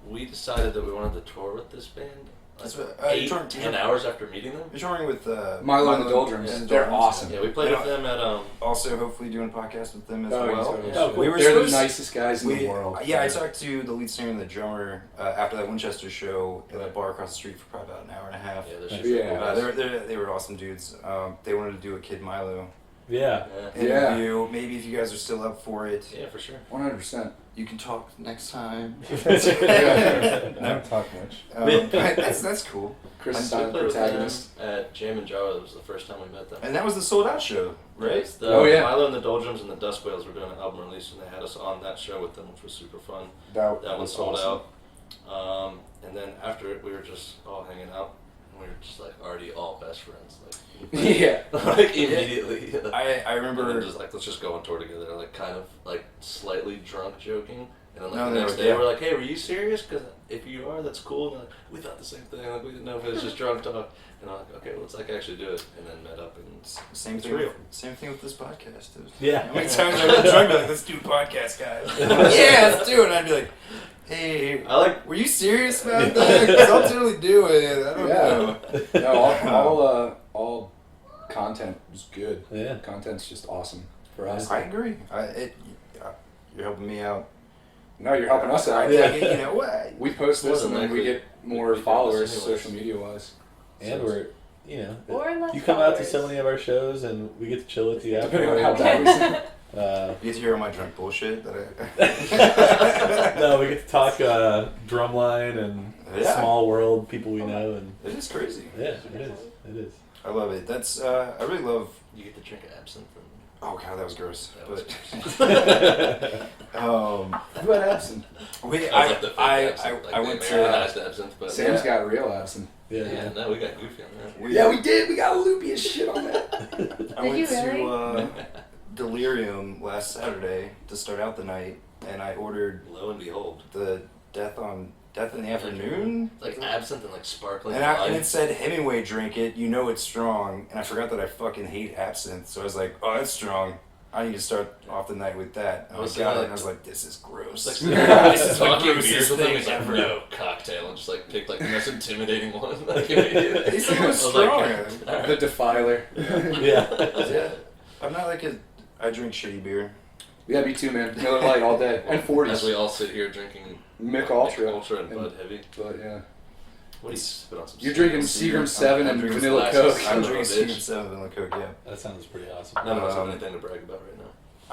we decided that we wanted to tour with this band. That's Like, what, 10 hours after meeting them. You're touring with Milo and the Doldrums. and the They're Doldrums. awesome. Yeah, we played with them at Also, hopefully doing a podcast with them as Oh, well. totally. Oh, cool. We were They're the supposed- nicest guys in the We- world. Yeah, I talked to the lead singer and the drummer after that Winchester show at that bar across the street for probably about an hour and a half. Yeah, they're Nice. super Yeah. cool. They were awesome dudes. They wanted to do a Kid Milo Yeah. interview. Maybe if you guys are still up for it, Yeah, for sure. 100%. you can talk next time. I don't talk much. That's cool. Chris We is silent played with them protagonist. at Jam and Jar. That was the first time we met them. And that was the sold out show, right? Yes, the Oh, yeah. Milo and the Doldrums and the Dust Whales were doing an album release, and they had us on that show with them, which was super fun. That one was sold awesome. out. And then after it, we were just all hanging out. And we were just like already all best friends. Yeah. Like immediately. I remember. And then just like, let's just go on tour together. Like kind of like slightly drunk joking. And then like No, the no, next day yeah. we're like, hey, were you serious? Because if you are, that's cool. And they're like, we thought the same thing. Like we didn't know if it was just drunk talk. And I'm like, okay, well, let's like actually do it. And then met up and Same it's thing. real. Same thing with this podcast. It was- Yeah. How many times I've been drunk, like, let's do a podcast, guys. Yeah, let's do it. And I'd be like, hey, I like were you serious about that? 'Cause I'll totally do it. I don't know. No, all content is good. Yeah. Content's just awesome for us. I agree. You're helping me out. No, you're helping us out. Yeah. You know what? We post this Wasn't and then we likely. get more We did this followers anyways. social media wise. And we're, you know, Or less you come out to so followers. many of our shows, and we get to chill with you Depending on how afterwards. bad we Uh, You get to hear all my drunk bullshit that I. no, we get to talk drumline and Yeah. small world people we know, and It is crazy. yeah, it is. It is. I love it. That's I really love. you get to drink absinthe and Oh god, that was gross. that was Who had absinthe? We I was like the fake I absinthe, like I the went Americanized to. absinthe, but Sam's Yeah. got real absinthe. Yeah. yeah, no, we got goofy on that. Yeah, we did. We got loopy as shit on that. I Did went you to really? Delirium last Saturday to start out the night, and I ordered Lo and behold, the Death in the Afternoon. like absinthe and like sparkling And wine. it said Hemingway drink it, you know it's strong. And I forgot that I fucking hate absinthe, so I was like, oh, it's strong. I need to start off the night with that. And I Was got it it, like- and I was like, this is gross. It's This like is the talking grossest beers with him. thing He's like, ever. no cocktail, and just like picked like the most intimidating one. Like immediately. He's the most I was strong. like, all The right. Defiler. Yeah. Yeah. I'm not like I drink shitty beer. Yeah, me too, man. Miller Lite all day. And As 40s. we all sit here drinking Mick Ultra. Ultra and And- Bud Heavy. But yeah. What do you spit on some? You're drinking Seagram 7 I'm and drinking Vanilla glasses. Coke. I'm Son of a drinking bitch. Seagram 7 Vanilla Coke, yeah. That sounds pretty awesome. None of us have anything to brag about right now.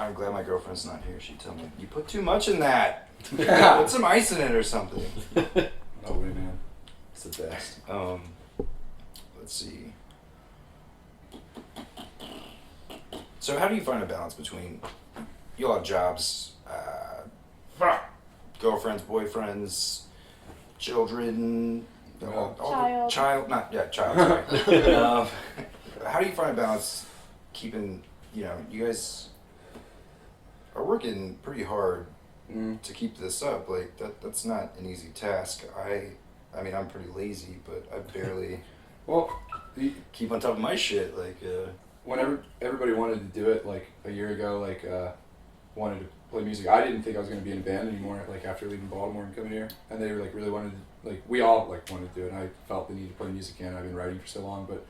I'm glad my girlfriend's not here. She told me, you put too much in that. Yeah. Put some ice in it or something. No way, man. It's the best. Let's see. So how do you find a balance between you all have jobs, girlfriends, boyfriends, children, Child. child, sorry. How do you find a balance keeping, you guys are working pretty hard to keep this up. Like that's not an easy task. I mean, I'm pretty lazy, but I barely Well, keep on top of my shit. Like, whenever everybody wanted to do it, like a year ago, wanted to play music. I didn't think I was going to be in a band anymore, like after leaving Baltimore and coming here. And they were like really wanted to, like we all like wanted to do it. And I felt the need to play music again. I've been writing for so long. But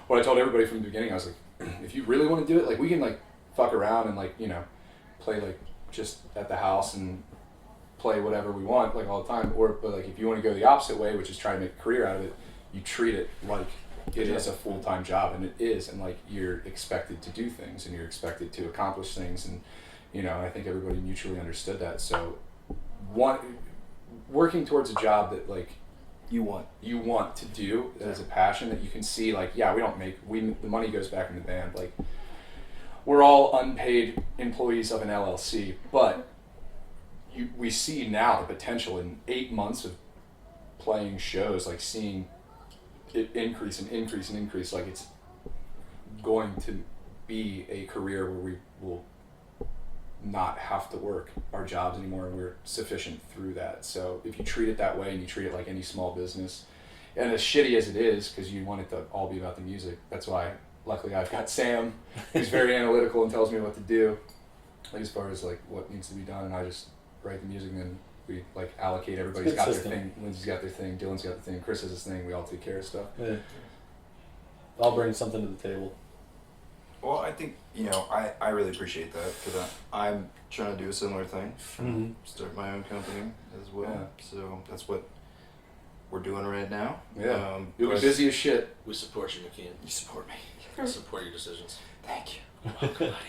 what I told everybody from the beginning, I was like, if you really want to do it, like we can like fuck around and like, play like just at the house and play whatever we want like all the time. But like if you want to go the opposite way, which is try to make a career out of it, you treat it like it is a full-time job, and it is, and like you're expected to do things and you're expected to accomplish things, and I think everybody mutually understood that. So working towards a job that like you want to do as a passion that you can see, like, yeah, the money goes back in the band, like we're all unpaid employees of an LLC, but we see now the potential in 8 months of playing shows, like seeing it increase and increase and increase. Like it's going to be a career where we will not have to work our jobs anymore, and we're sufficient through that. So if you treat it that way and you treat it like any small business, and as shitty as it is, because you want it to all be about the music, that's why luckily I've got Sam, who's very analytical and tells me what to do, like as far as like what needs to be done, and I just write the music, and then we like allocate. Everybody's got system. their thing. Lindsay's got their thing. Dylan's got the thing. Chris has his thing. We all take care of stuff. Yeah. I'll bring something to the table. well, I think I really appreciate that because I'm trying to do a similar thing, Mm-hmm. start my own company as well. Yeah. So that's what we're doing right now. Yeah. You'll be but busy as shit. We support you, McKean. You support me. I support your decisions. Thank you.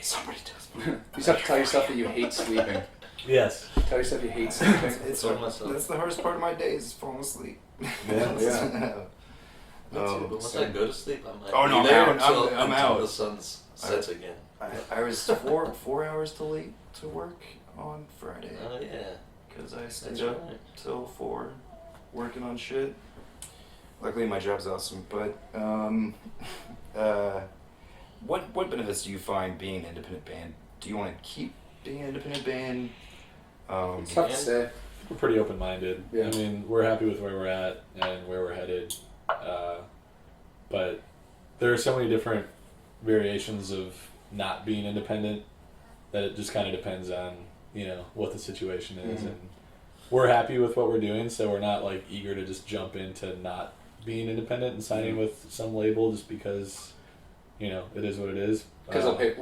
Somebody does. You just have to tell yourself that you hate sleeping. Yes. Tell yourself you hate sleeping. It's Told myself. that's the hardest part of my day is falling asleep. Yeah. Me too, but once I go to sleep, I'm like, Oh, no, be there I'm until out. the sun sets again. I was 4 hours too late to work on Friday Oh yeah, because I stayed that's up right. till 4 working on shit. Luckily, my job's awesome. But what benefits do you find being an independent band? Do you want to keep being an independent band? It's tough to say. We're pretty open-minded. Yeah. I mean, we're happy with where we're at and where we're headed. But there are so many different variations of not being independent that it just kind of depends on, what the situation is. And we're happy with what we're doing, so we're not like eager to just jump into not being independent and signing with some label just because, it is what it is. Because they'll pay.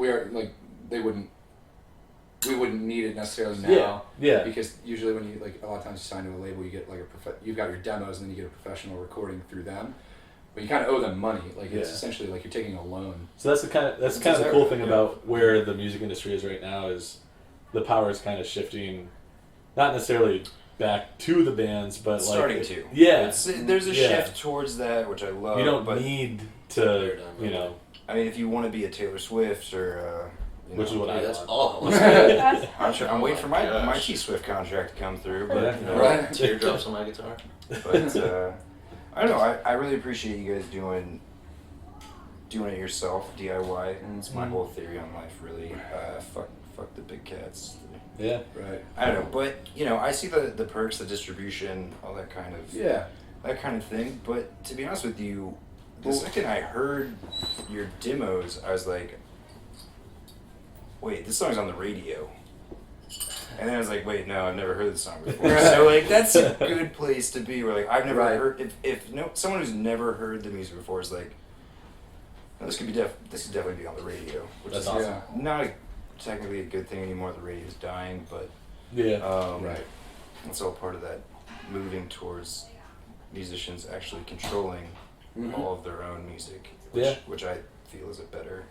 We wouldn't need it necessarily now. Yeah. Because usually when you a lot of times you sign to a label, you get you've got your demos and then you get a professional recording through them. But you kind of owe them money. It's essentially like you're taking a loan. So that's kind of the cool thing about where the music industry is right now is the power is kind of shifting, not necessarily back to the bands, but starting to. Yeah. There's a shift towards that, which I love. You don't but, need to, I mean, if you want to be a Taylor Swift or. Which is what I That's want. all. I'm waiting for my gosh. T Swift contract to come through, but Right. Teardrops on my guitar. But I don't know. I really appreciate you guys doing it yourself, DIY. And it's my whole theory on life, really. Fuck the big cats. Yeah. Right. I don't know, but I see the perks, the distribution, all that kind of thing. But to be honest with you, the second I heard your demos, I was like, wait, this song's on the radio. And then I was like, wait, no, I've never heard this song before. So that's a good place to be. Where I've never heard. If someone who's never heard the music before is like, no, this could definitely be on the radio, which That's is awesome. not technically a good thing anymore. The radio's dying, but Right. it's all part of that moving towards musicians actually controlling all of their own music, which I feel is a better.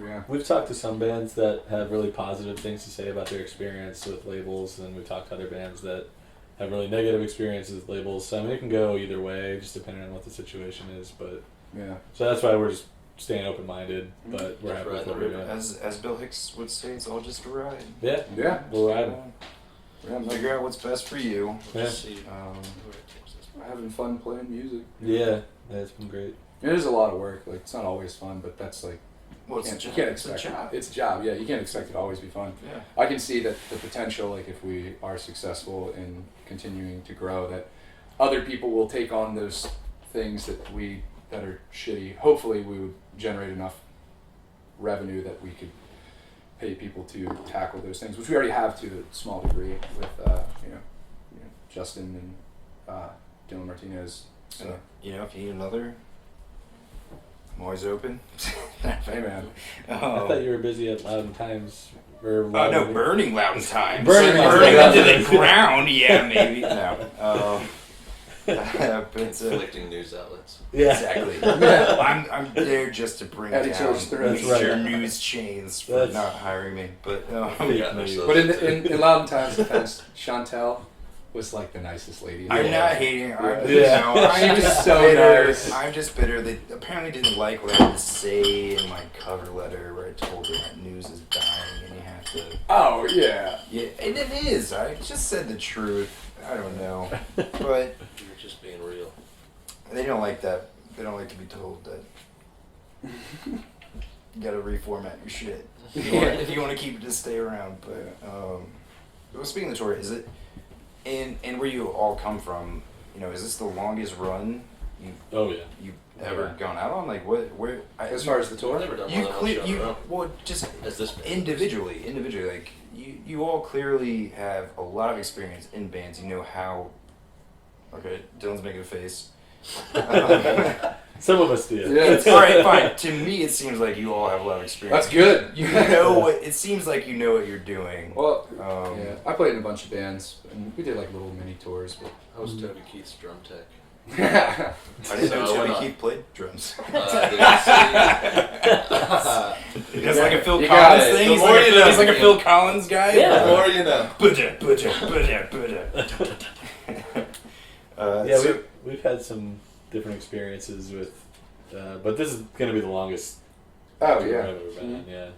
Yeah. We've talked to some bands that have really positive things to say about their experience with labels, and we've talked to other bands that have really negative experiences with labels. So I mean, it can go either way, just depending on what the situation is. But so that's why we're just staying open-minded, but we're happy with what we're doing. As Bill Hicks would say, it's all just a ride. Yeah, Yeah. we'll ride. Figure out what's best for you. Yeah. Having fun playing music. Yeah, it's been great. It is a lot of work. It's not always fun, but that's Well, you can't expect it's a job. Yeah, you can't expect it to always be fun. Yeah. I can see that the potential, if we are successful in continuing to grow, that other people will take on those things that are shitty. Hopefully, we would generate enough revenue that we could pay people to tackle those things, which we already have to a small degree with Justin and Dylan Martinez. So if you need another, I'm always open. hey man, I thought you were busy at Loudon Times. Or no, burning Loudon Times. Burning into the ground. Yeah, maybe. No. But Conflicting news outlets. Yeah. Exactly. I'm there just to bring At each down other's throats. major news chains for not hiring me. But But in Loudon Times' defense, Chantel was the nicest lady. I'm not hating her. She I'm was just so bitter. nice. I'm just bitter. They apparently didn't like what I had to say in my cover letter where I told them that news is dying and you have to. Oh yeah. Yeah, and it is. I just said the truth. I don't know, but You're just being real. they don't like that. They don't like to be told that you gotta reformat your shit if you want to keep it to stay around. But well, speaking of the tour, is it? And where you all come from, is this the longest run you've ever gone out on? Where? As far as the tour, I've never done You more than clear one show in a row. well just As this band. individually, you all clearly have a lot of experience in bands. You know how. Okay, Dylan's making a face. Some of us do. Yeah. All right, fine. To me, it seems like you all have a lot of experience. that's good. You know what? It seems like you know what you're doing. Well, Um, yeah, I played in a bunch of bands, and we did little mini tours. But I was Toby Keith's drum tech. I didn't know So, Tony Keith played drums. Dude, He does like a Phil You got Collins it. thing. The He's more like, you know, he's like a man. Phil Collins guy. the more you know. Yeah, So, we've had some different experiences with, but this is going to be the longest Oh tour yeah. I've ever been on. Yeah,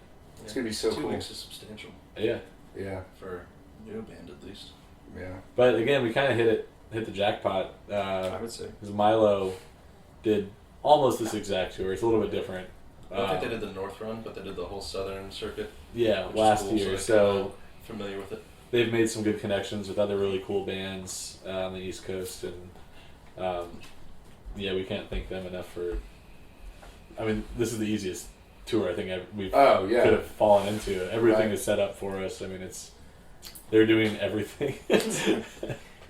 It's gonna be so 2 cool. weeks is substantial yeah. Yeah. for a new band at least. Yeah. But again, we kind of hit the jackpot. I would say. Because Milo did almost this exact tour. It's a little bit different. I don't think they did the North Run, but they did the whole Southern circuit. Yeah, which is last cool, year. they're So kinda familiar with it. they've made some good connections with other really cool bands on the East Coast, and yeah, we can't thank them enough for. I mean, this is the easiest tour I think we've Oh yeah. could have fallen into. Everything Right. is set up for us. I mean, they're doing everything. It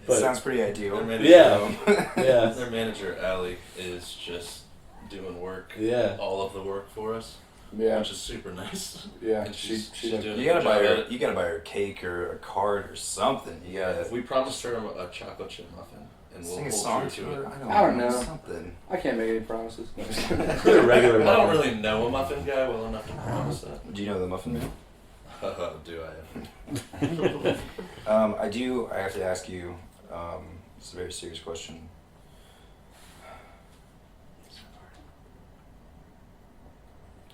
But- sounds pretty ideal. Their manager, Yeah. Yeah, their manager Allie is just doing work, yeah. all of the work for us, Yeah. which is super nice. Yeah. And She's she's like, doing You a gotta good buy job her. at it. You gotta buy her cake or a card or something. You gotta We promised her a chocolate chip muffin, and we'll sing a hold song true to her. I don't know. Something. I can't make any promises. Pretty regular. I don't muffin. really know a muffin guy well enough to promise that. Do you know the Muffin Man? Do I? I do. I have to ask you. It's a very serious question.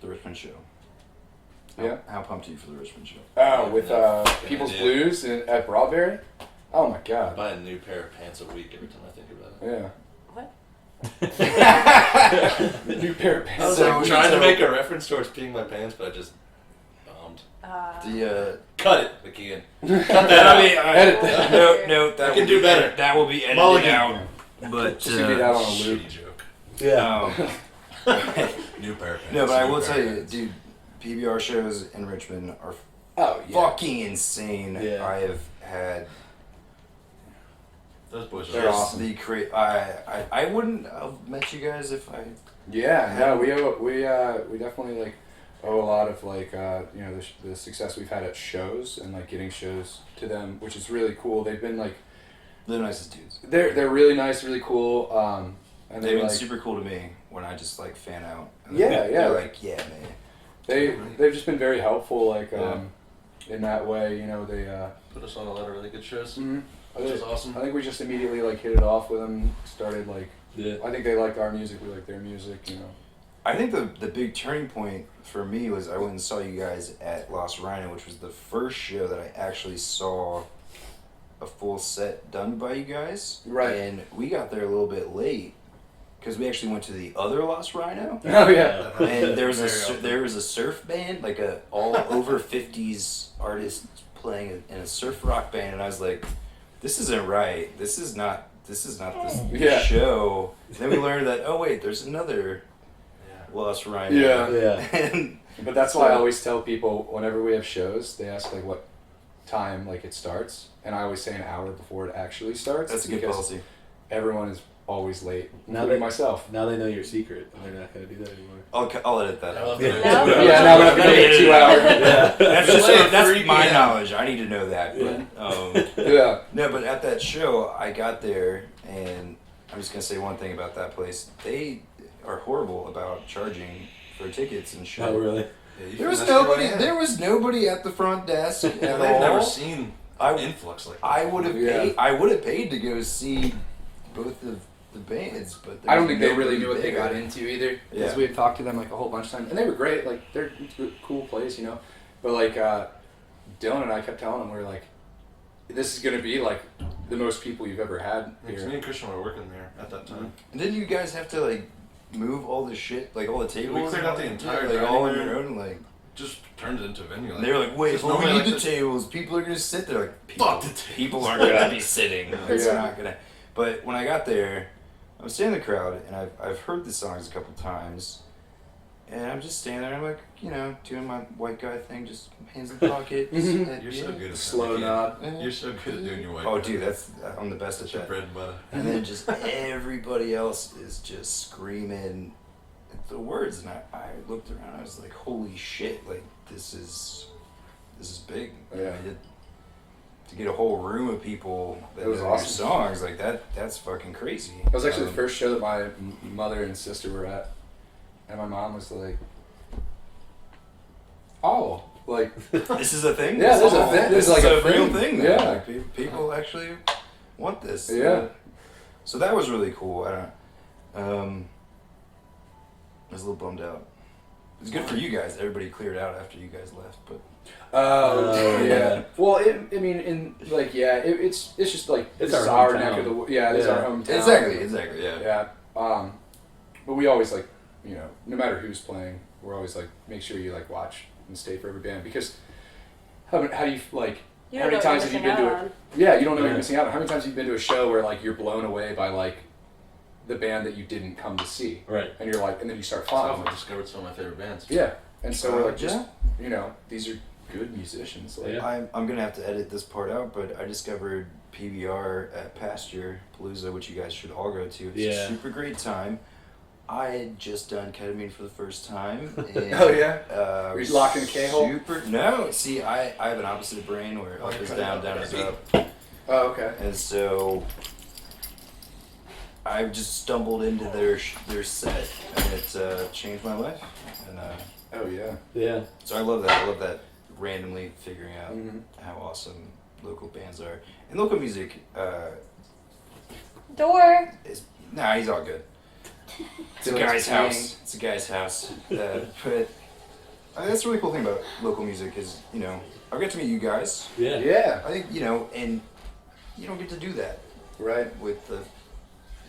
The Richmond show. Yeah. How pumped are you for the Richmond show? Oh, with Fucking People's idea. Blues at Broadberry. Oh my I god. buy a new pair of pants a week every time I think about it. Yeah. What? New pair of I pants. was So- like trying so- to make a reference towards peeing my pants, but I just bombed. The Cut it, McKeon. that'll be Edit that. no, that I can will do be better. edit- That will be edited Mulligan. out. But Just gonna be that on a loop. Shitty joke. Yeah. New pair of pants. no, but I new will pair tell of you, pants. dude. PBR shows in Richmond are Oh yeah. fucking insane. Yeah. I have had Those boys are They're awesome. I wouldn't have met you guys if I. Yeah. No, we definitely like owe a lot of like you know the success we've had at shows and like getting shows to them, which is really cool. They've been like They're the nicest dudes. they're really nice, really cool. And They've they're been like super cool to me when I just like fan out. And Yeah, they're yeah. like, yeah, man. they've just been very helpful. Like Yeah. in that way, you know they. Put us on a lot of really good shows, Mhm. which is awesome. I think we just immediately like hit it off with them. Started like Yeah. I think they liked our music. We liked their music. You know. I think the big turning point for me was I went and saw you guys at Lost Rhino, which was the first show that I actually saw a full set done by you guys. Right. And we got there a little bit late because we actually went to the other Lost Rhino. Oh yeah. And there was Very there was a surf band, like a all over 50s artist playing in a surf rock band, and I was like, this isn't right. This is not this Yeah. show. Then we learned that there's another Yeah. Lost Rhino. Yeah. Yeah. And But that's why I always tell people whenever we have shows, they ask like what time like it starts, and I always say an hour before it actually starts. that's a good because policy. Everyone is always late, Now including that- myself. Now they know your secret, and they're not going to do that anymore. I'll edit that I out. love Yeah. that. No? Yeah, now we have to make it 2 hours. Yeah. That's It's like that's 3 my p.m. knowledge. I need to know that. But Yeah. no, but at that show, I got there, and I'm just gonna say one thing about that place. They are horrible about charging for tickets and shit. Oh, really? Yeah, you There was finessed your way nobody. in. There was nobody at the front desk at They've all. never seen I- an influx like that. I would have Yeah. paid. I would have paid to go see both of the bands, but I don't there's think they really nobody knew what they there. got into either. Because Yeah. we had talked to them like a whole bunch of times, and they were great. Like they're a cool place, you know. But like Dylan and I kept telling them, we were like, "This is gonna be like the most people you've ever had Because me here." and Christian were working there at that time. And didn't you guys have to like move all the shit, like all the tables? We cleared out the and entire like all on dining your room. own, like. Just turned it into a venue. And they were like, wait, there's but we nobody need like the this. tables. People are gonna sit there. Like, people, Fuck the tables. people aren't gonna be sitting. It's Yeah. not gonna. But when I got there, I was standing in the crowd, and I've heard the songs a couple times, and I'm just standing there. I'm like, you know, doing my white guy thing, just hands in the pocket. You're so good at Slow that. nod. You're so good at doing your white. Oh, guy. dude, I'm the best at That's your that. bread and butter. And then just everybody else is just screaming the words, and I looked around. I was like, holy shit! Like this is big. Yeah. to get a whole room of people that It was know your awesome. songs like that's fucking crazy. That was actually the first show that my mother and sister were at, and my mom was like, "Oh, like This is a thing. Yeah, there's a thing. This There's like is a real thing. thing. Yeah. Now. Like, people actually want this. Yeah. So that was really cool. I was a little bummed out. It was good for you guys. Everybody cleared out after you guys left, but yeah. Well, I mean, it's just like It's this is our our hometown. neck of the yeah, this is our Yeah. hometown. exactly, yeah. Yeah. But we always like, you know, no matter who's playing, we're always like, make sure you like watch and stay for every band because how do you like? You how don't know many what times you're have you been missing to out it? on. Yeah, you don't know what Yeah. you're missing out on. How many times have you been to a show where like you're blown away by like the band that you didn't come to see, Right. and you're like, and then you start That's how following. I discovered some of my favorite bands. Yeah, and so we're like, just Yeah. you know, these are good musicians. Like, Yeah. I'm gonna have to edit this part out, but I discovered PBR at Pasture Palooza, which you guys should all go to. It's Yeah. a super great time. I had just done ketamine for the first time. And, Oh, yeah? Uh, Were you locked in a K-hole? Super. No, see, I have an opposite brain where up is down, down is up. oh, okay. And so I just stumbled into their set, and it changed my life. And Oh yeah. Yeah. so I love that. I love that randomly figuring out Mhm. how awesome local bands are. And local music Door. is he's all good. It's a Dylan's guy's playing. house. It's a guy's house. But that's the really cool thing about local music is, you know, I'll get to meet you guys. Yeah. Yeah. I think, you know, and you don't get to do that Right. with the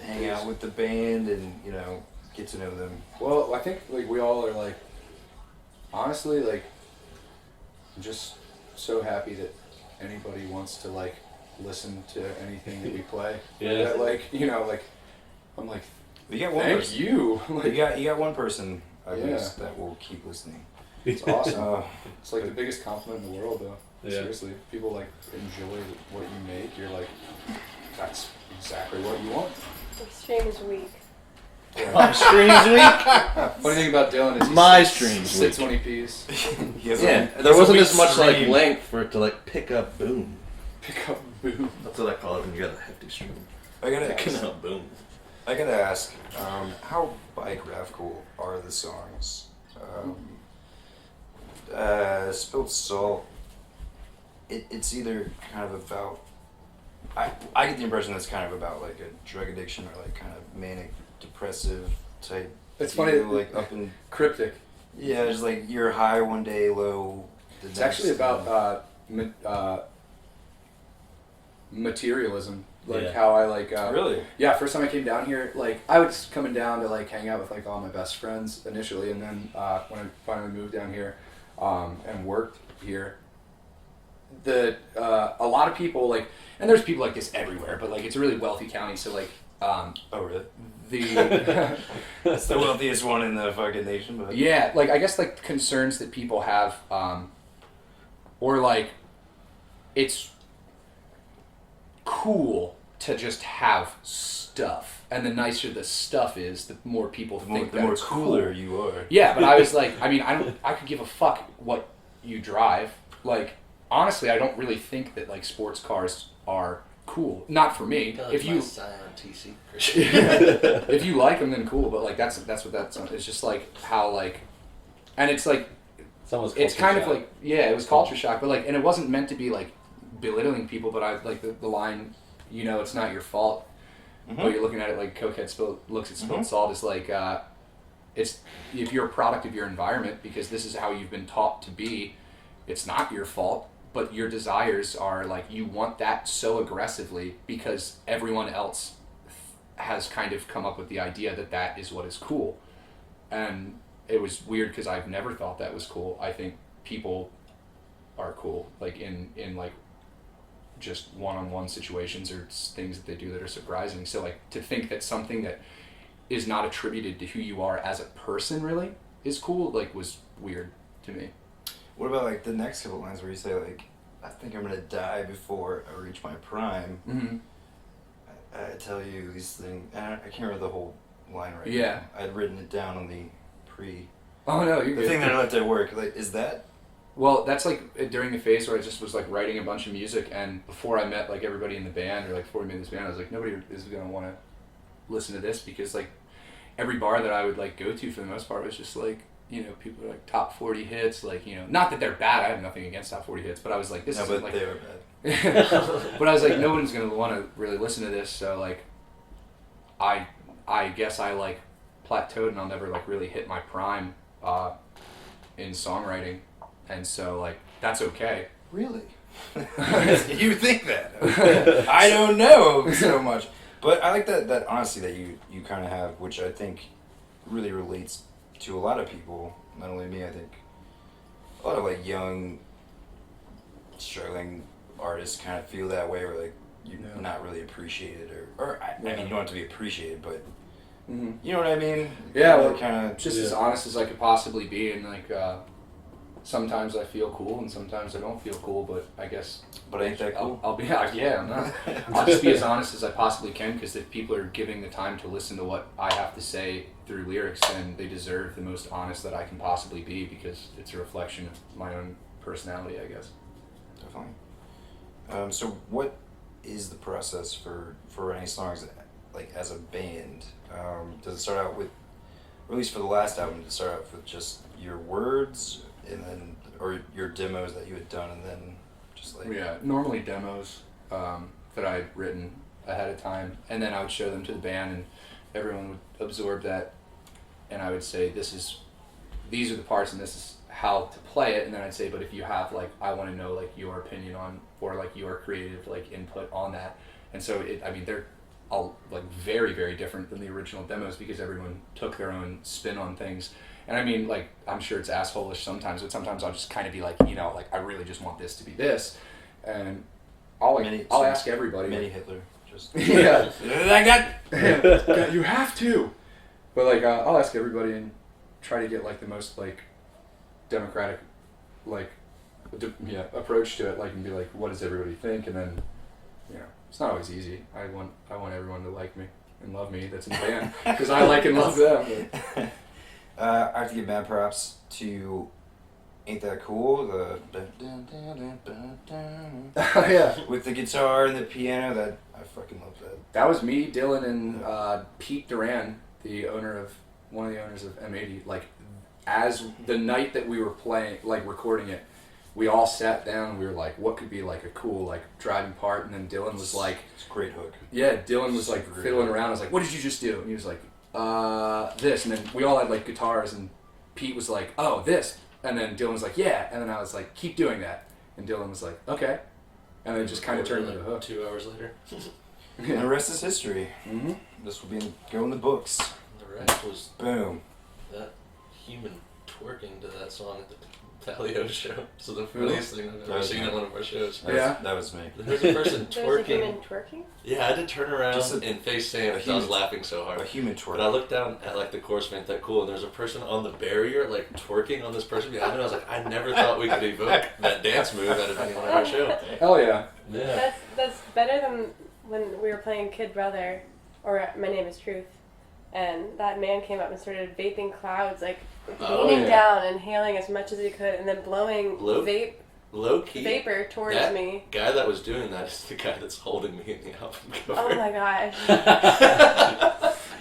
hang out with the band and, you know, get to know them. Well, I think like we all are like, honestly, like, I'm just so happy that anybody wants to like listen to anything that we play. Yeah. That, like, you know, like, I'm like, But you got one thank person. you. You like, got one person at Yeah. least that will keep listening. it's awesome. Uh, It's like the biggest compliment in the world, though. Yeah. Seriously, if people like enjoy what you make. You're like, that's exactly what you want. Extreme is weak. My stream's weak. Funny thing about Dylan is he My sits- stream's sits weak. when he pees. he has Yeah, a- there he has a wasn't weak as much like stream. length for it to like pick up boom. Pick up boom. That's what I call it when you got a hefty stream. I gotta Picking ask, up boom. how bike raft cool are the songs? Spilled Salt. It's either kind of about. I get the impression that's kind of about like a drug addiction or like kind of manic depressive type. It's funny deal, that- like up in Cryptic. yeah, just like you're high one day, low. The It's next. actually about materialism. Like Yeah. how I like. Really? Yeah, first time I came down here, like I was coming down to like hang out with like all my best friends initially, and then when I finally moved down here and worked here, a lot of people like, and there's people like this everywhere, but like it's a really wealthy county, so like Oh really? the That's the wealthiest one in the fucking nation, but yeah, like I guess like concerns that people have, or like it's cool to just have stuff, and the nicer the stuff is, the more people the think more that it's cooler cool. you are. Yeah, but I was like, I mean, I could give a fuck what you drive. Like, honestly, I don't really think that like sports cars are cool. Not for me. If you Scion TC. if you like them, then cool. But like that's what that's. It's just like how like, and it's like It's almost it's culture kind of shock. like yeah, it was culture shock, but like, and it wasn't meant to be like belittling people. But I like the line, you know, it's not your fault. But you're looking at it like Cokehead looks at spilled salt is like, it's if you're a product of your environment because this is how you've been taught to be. It's not your fault, but your desires are like you want that so aggressively because everyone else has kind of come up with the idea that that is what is cool, and it was weird because I've never thought that was cool. I think people are cool, like in like just one-on-one situations or things that they do that are surprising. So like to think that something that is not attributed to who you are as a person really is cool, like was weird to me. What about like the next couple lines where you say like, I think I'm gonna die before I reach my prime. Mm-hmm. I tell you these things, and I can't remember the whole line right Yeah. now. I'd written it down on the pre. Oh no, you're The good. thing that I left at work, like, is that Well, that's like during the phase where I just was like writing a bunch of music, and before I met like everybody in the band, or like before we made this band, I was like, nobody is gonna want to listen to this, because like every bar that I would like go to for the most part was just like, you know, people are like top 40 hits, like, you know, not that they're bad, I have nothing against top 40 hits, but I was like, this No, isn't but like, they were bad. but I was like, no one's gonna want to really listen to this, so like, I guess I like plateaued, and I'll never like really hit my prime in songwriting, and so like that's okay. Really? You think that? I don't know so much. But I like that honesty that you kind of have, which I think really relates to a lot of people, not only me, I think a lot of like young, struggling artists kind of feel that way, where like you're not really appreciated, or I mean, you don't have to be appreciated, but you know what I mean? Yeah, well, kind of just as honest as I could possibly be, and like sometimes I feel cool and sometimes I don't feel cool, but I guess. But ain't that cool? I'll be yeah, I'm not. I'll just be as honest as I possibly can, because if people are giving the time to listen to what I have to say through lyrics, then they deserve the most honest that I can possibly be, because it's a reflection of my own personality, I guess. Definitely. So what is the process for writing songs, like as a band? Does it start out with, or at least for the last album, did it start out with just your words, and then, or your demos that you had done, and then just like... Yeah, normally demos that I'd written ahead of time, and then I would show them to the band, and everyone would absorb that, and I would say, these are the parts, and this is how to play it, and then I'd say, but if you have like, I want to know like your opinion on, or like your creative like input on that, and so they're all like very, very different than the original demos, because everyone took their own spin on things. And I mean, like, I'm sure it's asshole-ish sometimes, but sometimes I'll just kind of be like, you know, like, I really just want this to be this. And I'll ask everybody. Mini Hitler. Just... Yeah. I got... You have to. But, like, I'll ask everybody and try to get, like, the most, like, democratic, like, approach to it, like, and be like, what does everybody think? And then, you know, it's not always easy. I want everyone to like me and love me that's in the band, because I like and love them. But. I have to give mad props to Ain't That Cool, Yeah. with the guitar and the piano. That I fucking love that. That was me, Dylan, and Pete Duran, one of the owners of M80. Like, as the night that we were playing, like recording it, we all sat down and we were like, what could be like a cool like driving part? And then Dylan was like, it's a great hook. Yeah, Dylan was like fiddling around. I was like, what did you just do? And he was like, this. And then we all had like guitars, and Pete was like, oh, this. And then Dylan was like, yeah. And then I was like, keep doing that. And Dylan was like, okay. And then just kind of turned into a hook. 2 hours later. And the rest is history. Mm-hmm. This will go in the books. The rest was Boom. that human twerking to that song at the Talio show. So the funniest thing I've ever seen at one of our shows. That was me. There was a person There was a twerking. human twerking? Yeah, I had to turn around Just and face Sam because I was laughing so hard. A human twerk. But I looked down at like the chorus Ain't That Cool, and there's a person on the barrier like twerking on this person behind me. I was like, I never thought we could evoke that dance move out of anyone on our show. Hell yeah. Yeah. That's better than when we were playing Kid Brother, or My Name is Truth, and that man came up and started vaping clouds, like leaning down, inhaling as much as he could, and then blowing Low key. vapor towards that me. Guy that was doing that is the guy that's holding me in the album cover. Oh my gosh.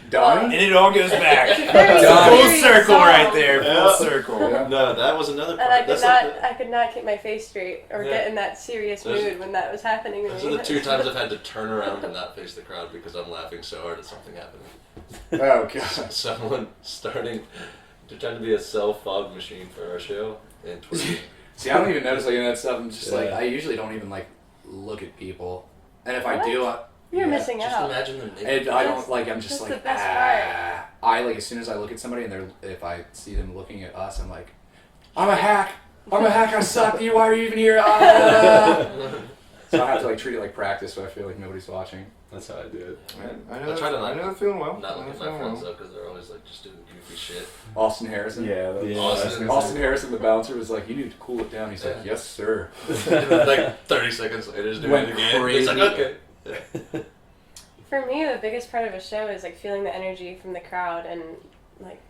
Donnie? And it all goes back. Full Full circle right there. Full circle. Yeah. No, that was another part. And That's I could not keep my face straight or Yeah. get in that serious mood when that was happening to those me. are the 2 times I've had to turn around and not face the crowd because I'm laughing so hard at something happening. Oh, God. Someone starting to try to be a self-fog machine for our show and twerking. See, I don't even notice like that stuff. I'm just like, Yeah. I usually don't even like look at people. And if I What? do, You're missing Just out. imagine them naked. and I don't like. I'm just That's like, the best I like as soon as I look at somebody and if I see them looking at us, I'm like, I'm a hack. I suck. Why are you even here? Ah. So I have to like treat it like practice, so I feel like nobody's watching. That's how I do it. I I try to I know the feeling well. Not I know look at the my feeling friends well. though because they're always like just doing goofy shit. Austin Harrison. Yeah. Austin Harrison, the bouncer, was like, you need to cool it down. He's like, Yeah. yes, sir. Like 30 seconds later, just doing Went it again. crazy. It's like, okay. For me, the biggest part of a show is like feeling the energy from the crowd and like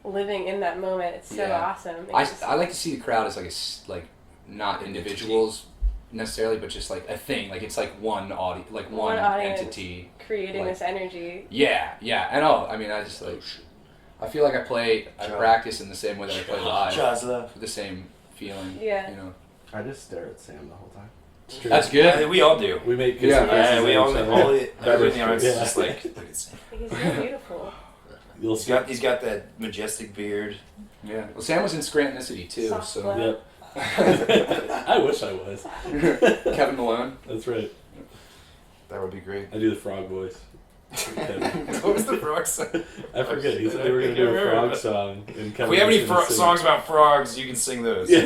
living in that moment. It's so Yeah. awesome. I like to see the crowd as like not individuals necessarily, but just like a thing. Like it's like one one audience entity creating like, this energy. Yeah, and I mean, I just like I feel like I practice in the same way that I play live for the same feeling. Yeah. You know. I just stare at Sam the whole time. It's true. That's good. We all do. We make Yeah. faces We at all each other. everybody in the audience is Yeah. just like, look at Sam. He's so beautiful. You'll He's see. got that majestic beard. Yeah. Well, Sam was in Scrantonicity too, Soft so blood. Yep. I wish I was. Kevin Malone. That's right. That would be great. I do the frog voice. What was the frog song? I forget. He said they were going to do a frog song. And If we have any songs about frogs, you can sing those. I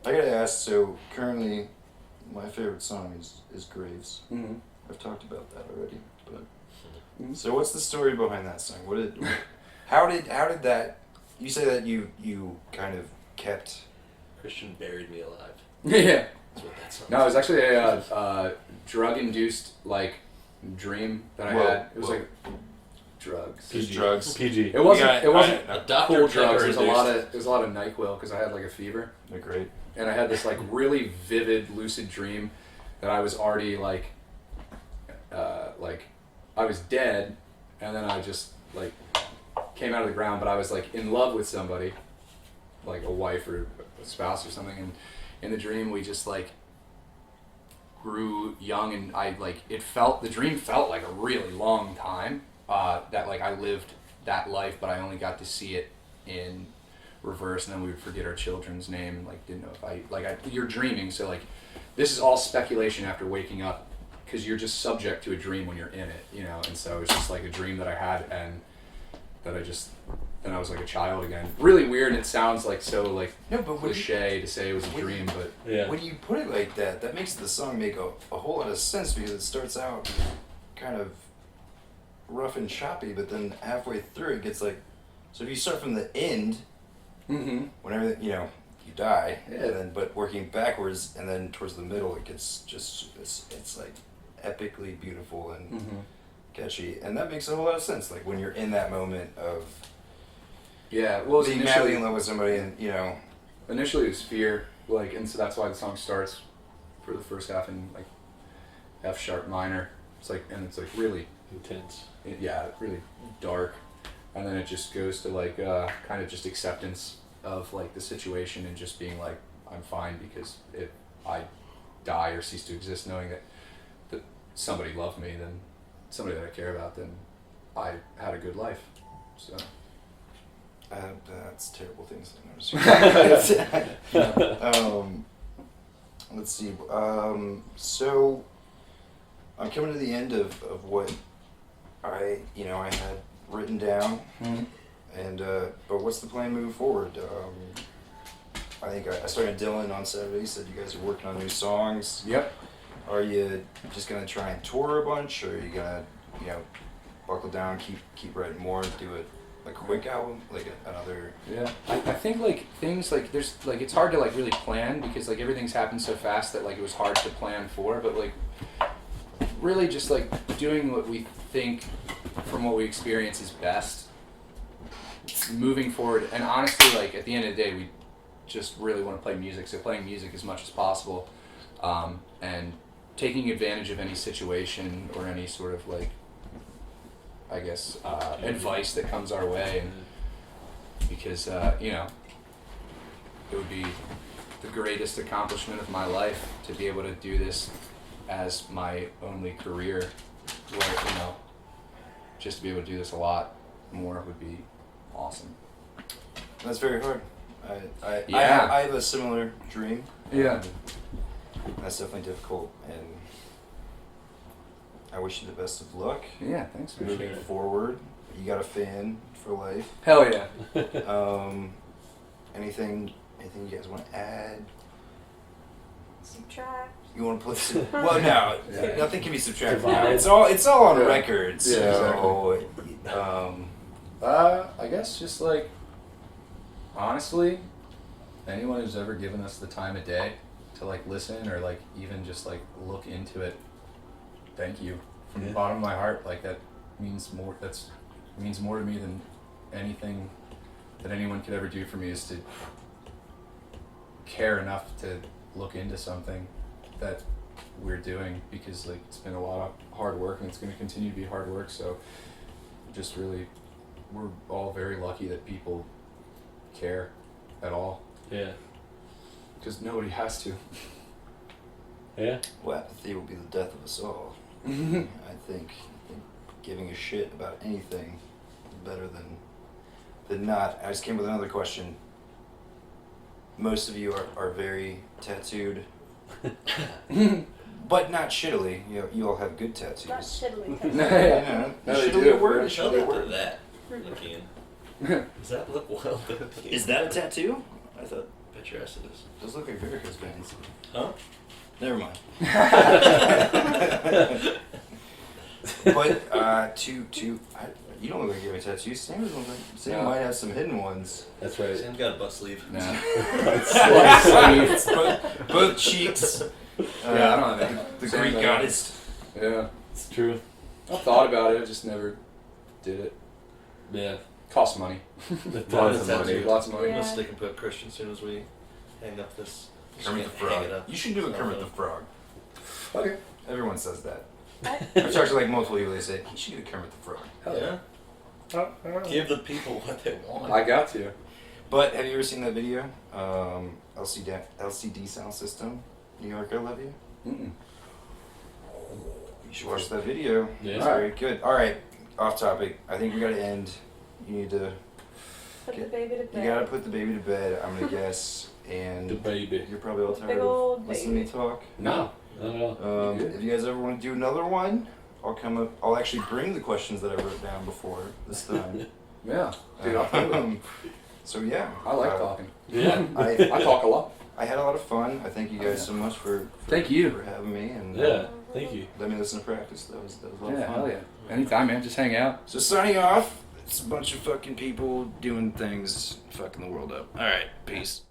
gotta ask. So currently, my favorite song is Graves. Mm-hmm. I've talked about that already. But so, what's the story behind that song? How did that? You say that you kind of kept. Christian buried me alive. Yeah. That's what that song No, it was actually a drug-induced like dream that I Whoa, had. It was whoa. like drugs. Just drugs. PG. It wasn't. Yeah, It wasn't A doctor cool drugs. It was a induced. lot of NyQuil because I had like a fever, They're great. and I had this like really vivid, lucid dream that I was already like I was dead, and then I just like came out of the ground, but I was like in love with somebody, like a wife or a spouse or something, and in the dream we just like grew young, and the dream felt like a really long time, that like I lived that life, but I only got to see it in reverse, and then we would forget our children's name, and like didn't know if you're dreaming, so like this is all speculation after waking up, because you're just subject to a dream when you're in it, you know, and so it's just like a dream that I had, and that then I was like a child again. Really weird, and it sounds like so like No, but when cliche to say it was a when- dream, but Yeah. When you put it like that, that makes the song make a whole lot of sense, because it starts out kind of rough and choppy, but then halfway through it gets like. So if you start from the end, whenever you die, Yeah. and then but working backwards, and then towards the middle, it gets just it's like epically beautiful and catchy, and that makes a whole lot of sense. Like when you're in that moment of yeah, well, it was being madly in initially love with somebody, and it was fear, like, and so that's why the song starts for the first half in like F sharp minor. It's like, and it's like really Intense. really dark, and then it just goes to like kind of just acceptance of like the situation, and just being like, I'm fine, because if I die or cease to exist, knowing that somebody loved me, then somebody that I care about, then I had a good life. So that's terrible things I noticed. Let's see. So I'm coming to the end of what I had written down, and but what's the plan moving forward? I think I started Dylan on Saturday. Said you guys are working on new songs. yep. Are you just gonna try and tour a bunch, or are you gonna buckle down, keep writing more, do a quick album, like another? Yeah, I think like things like there's like it's hard to like really plan, because like everything's happened so fast that like it was hard to plan for, but like really just like doing what we think from what we experience is best, moving forward, and honestly like at the end of the day we just really want to play music, so playing music as much as possible, and taking advantage of any situation or any sort of like I guess advice that comes our way, and because it would be the greatest accomplishment of my life to be able to do this as my only career, where just to be able to do this a lot more would be awesome. That's very hard. I have a similar dream. Yeah. That's definitely difficult, and I wish you the best of luck Yeah, thanks for moving forward. You got a fan for life. Hell yeah. Anything you guys want to add? Subtract. You want to put some? Well, no, Yeah. nothing can be subtracted. Divide. It's all on Yeah. record. So, I guess just like, honestly, anyone who's ever given us the time of day to like listen or like even just like look into it, thank you from the Yeah. bottom of my heart. Like that means more. Means more to me than anything that anyone could ever do for me, is to care enough to look into something that we're doing, because like it's been a lot of hard work and it's going to continue to be hard work. So just really, we're all very lucky that people care at all, Yeah. because nobody has to. Yeah. Well, apathy will be the death of us all. I think giving a shit about anything is better than not. I just came with another question. Most of you are very tattooed, but not shittily. You all have good tattoos. Not shittily. No, they shittily do. a word? Show Shittily a that word? to that again. Does that look well done? Is that a tattoo? I thought. Bet your ass it is. Those look like varicose veins. Huh? Never mind. But you don't look like you have a tattoo. Sam might have some hidden ones. That's right. Sam's got a butt sleeve. Nah. Both cheeks. Yeah, I don't have any. The Same Greek thing. goddess. Yeah, It's true. I've thought about it. I just never did it. Yeah. Costs money. Lots of money. Lots of money. Yeah. We'll stick and put Christian as soon as we hang up this. Kermit the Hang it Frog. up. You should do a Kermit the Frog. Okay. Everyone says that. What? I've talked to like multiple people. They say you should do a Kermit the Frog. Hell yeah. Give the people what they want. I got to. But have you ever seen that video? LCD sound system. New York, I love you. Mm-mm. You should watch that video. Yeah. It's very good. All right, off topic. I think we gotta end. You need to. Put the baby to bed. You gotta put the baby to bed. I'm gonna guess, and The baby. you're probably all tired Big of old listening to me baby. talk. No. Not at all. Good. If you guys ever want to do another one, I'll come up. I'll actually bring the questions that I wrote down before this time. Yeah. Dude, I'll do it. So yeah, I like talking. Yeah. I talk a lot. I had a lot of fun. I thank you guys so much for Thank you. for having me and Yeah. Thank you. let me listen to practice. That was a lot Yeah, of fun. hell yeah. Anytime, man. Just hang out. So signing off. It's a bunch of fucking people doing things, fucking the world up. All right, peace.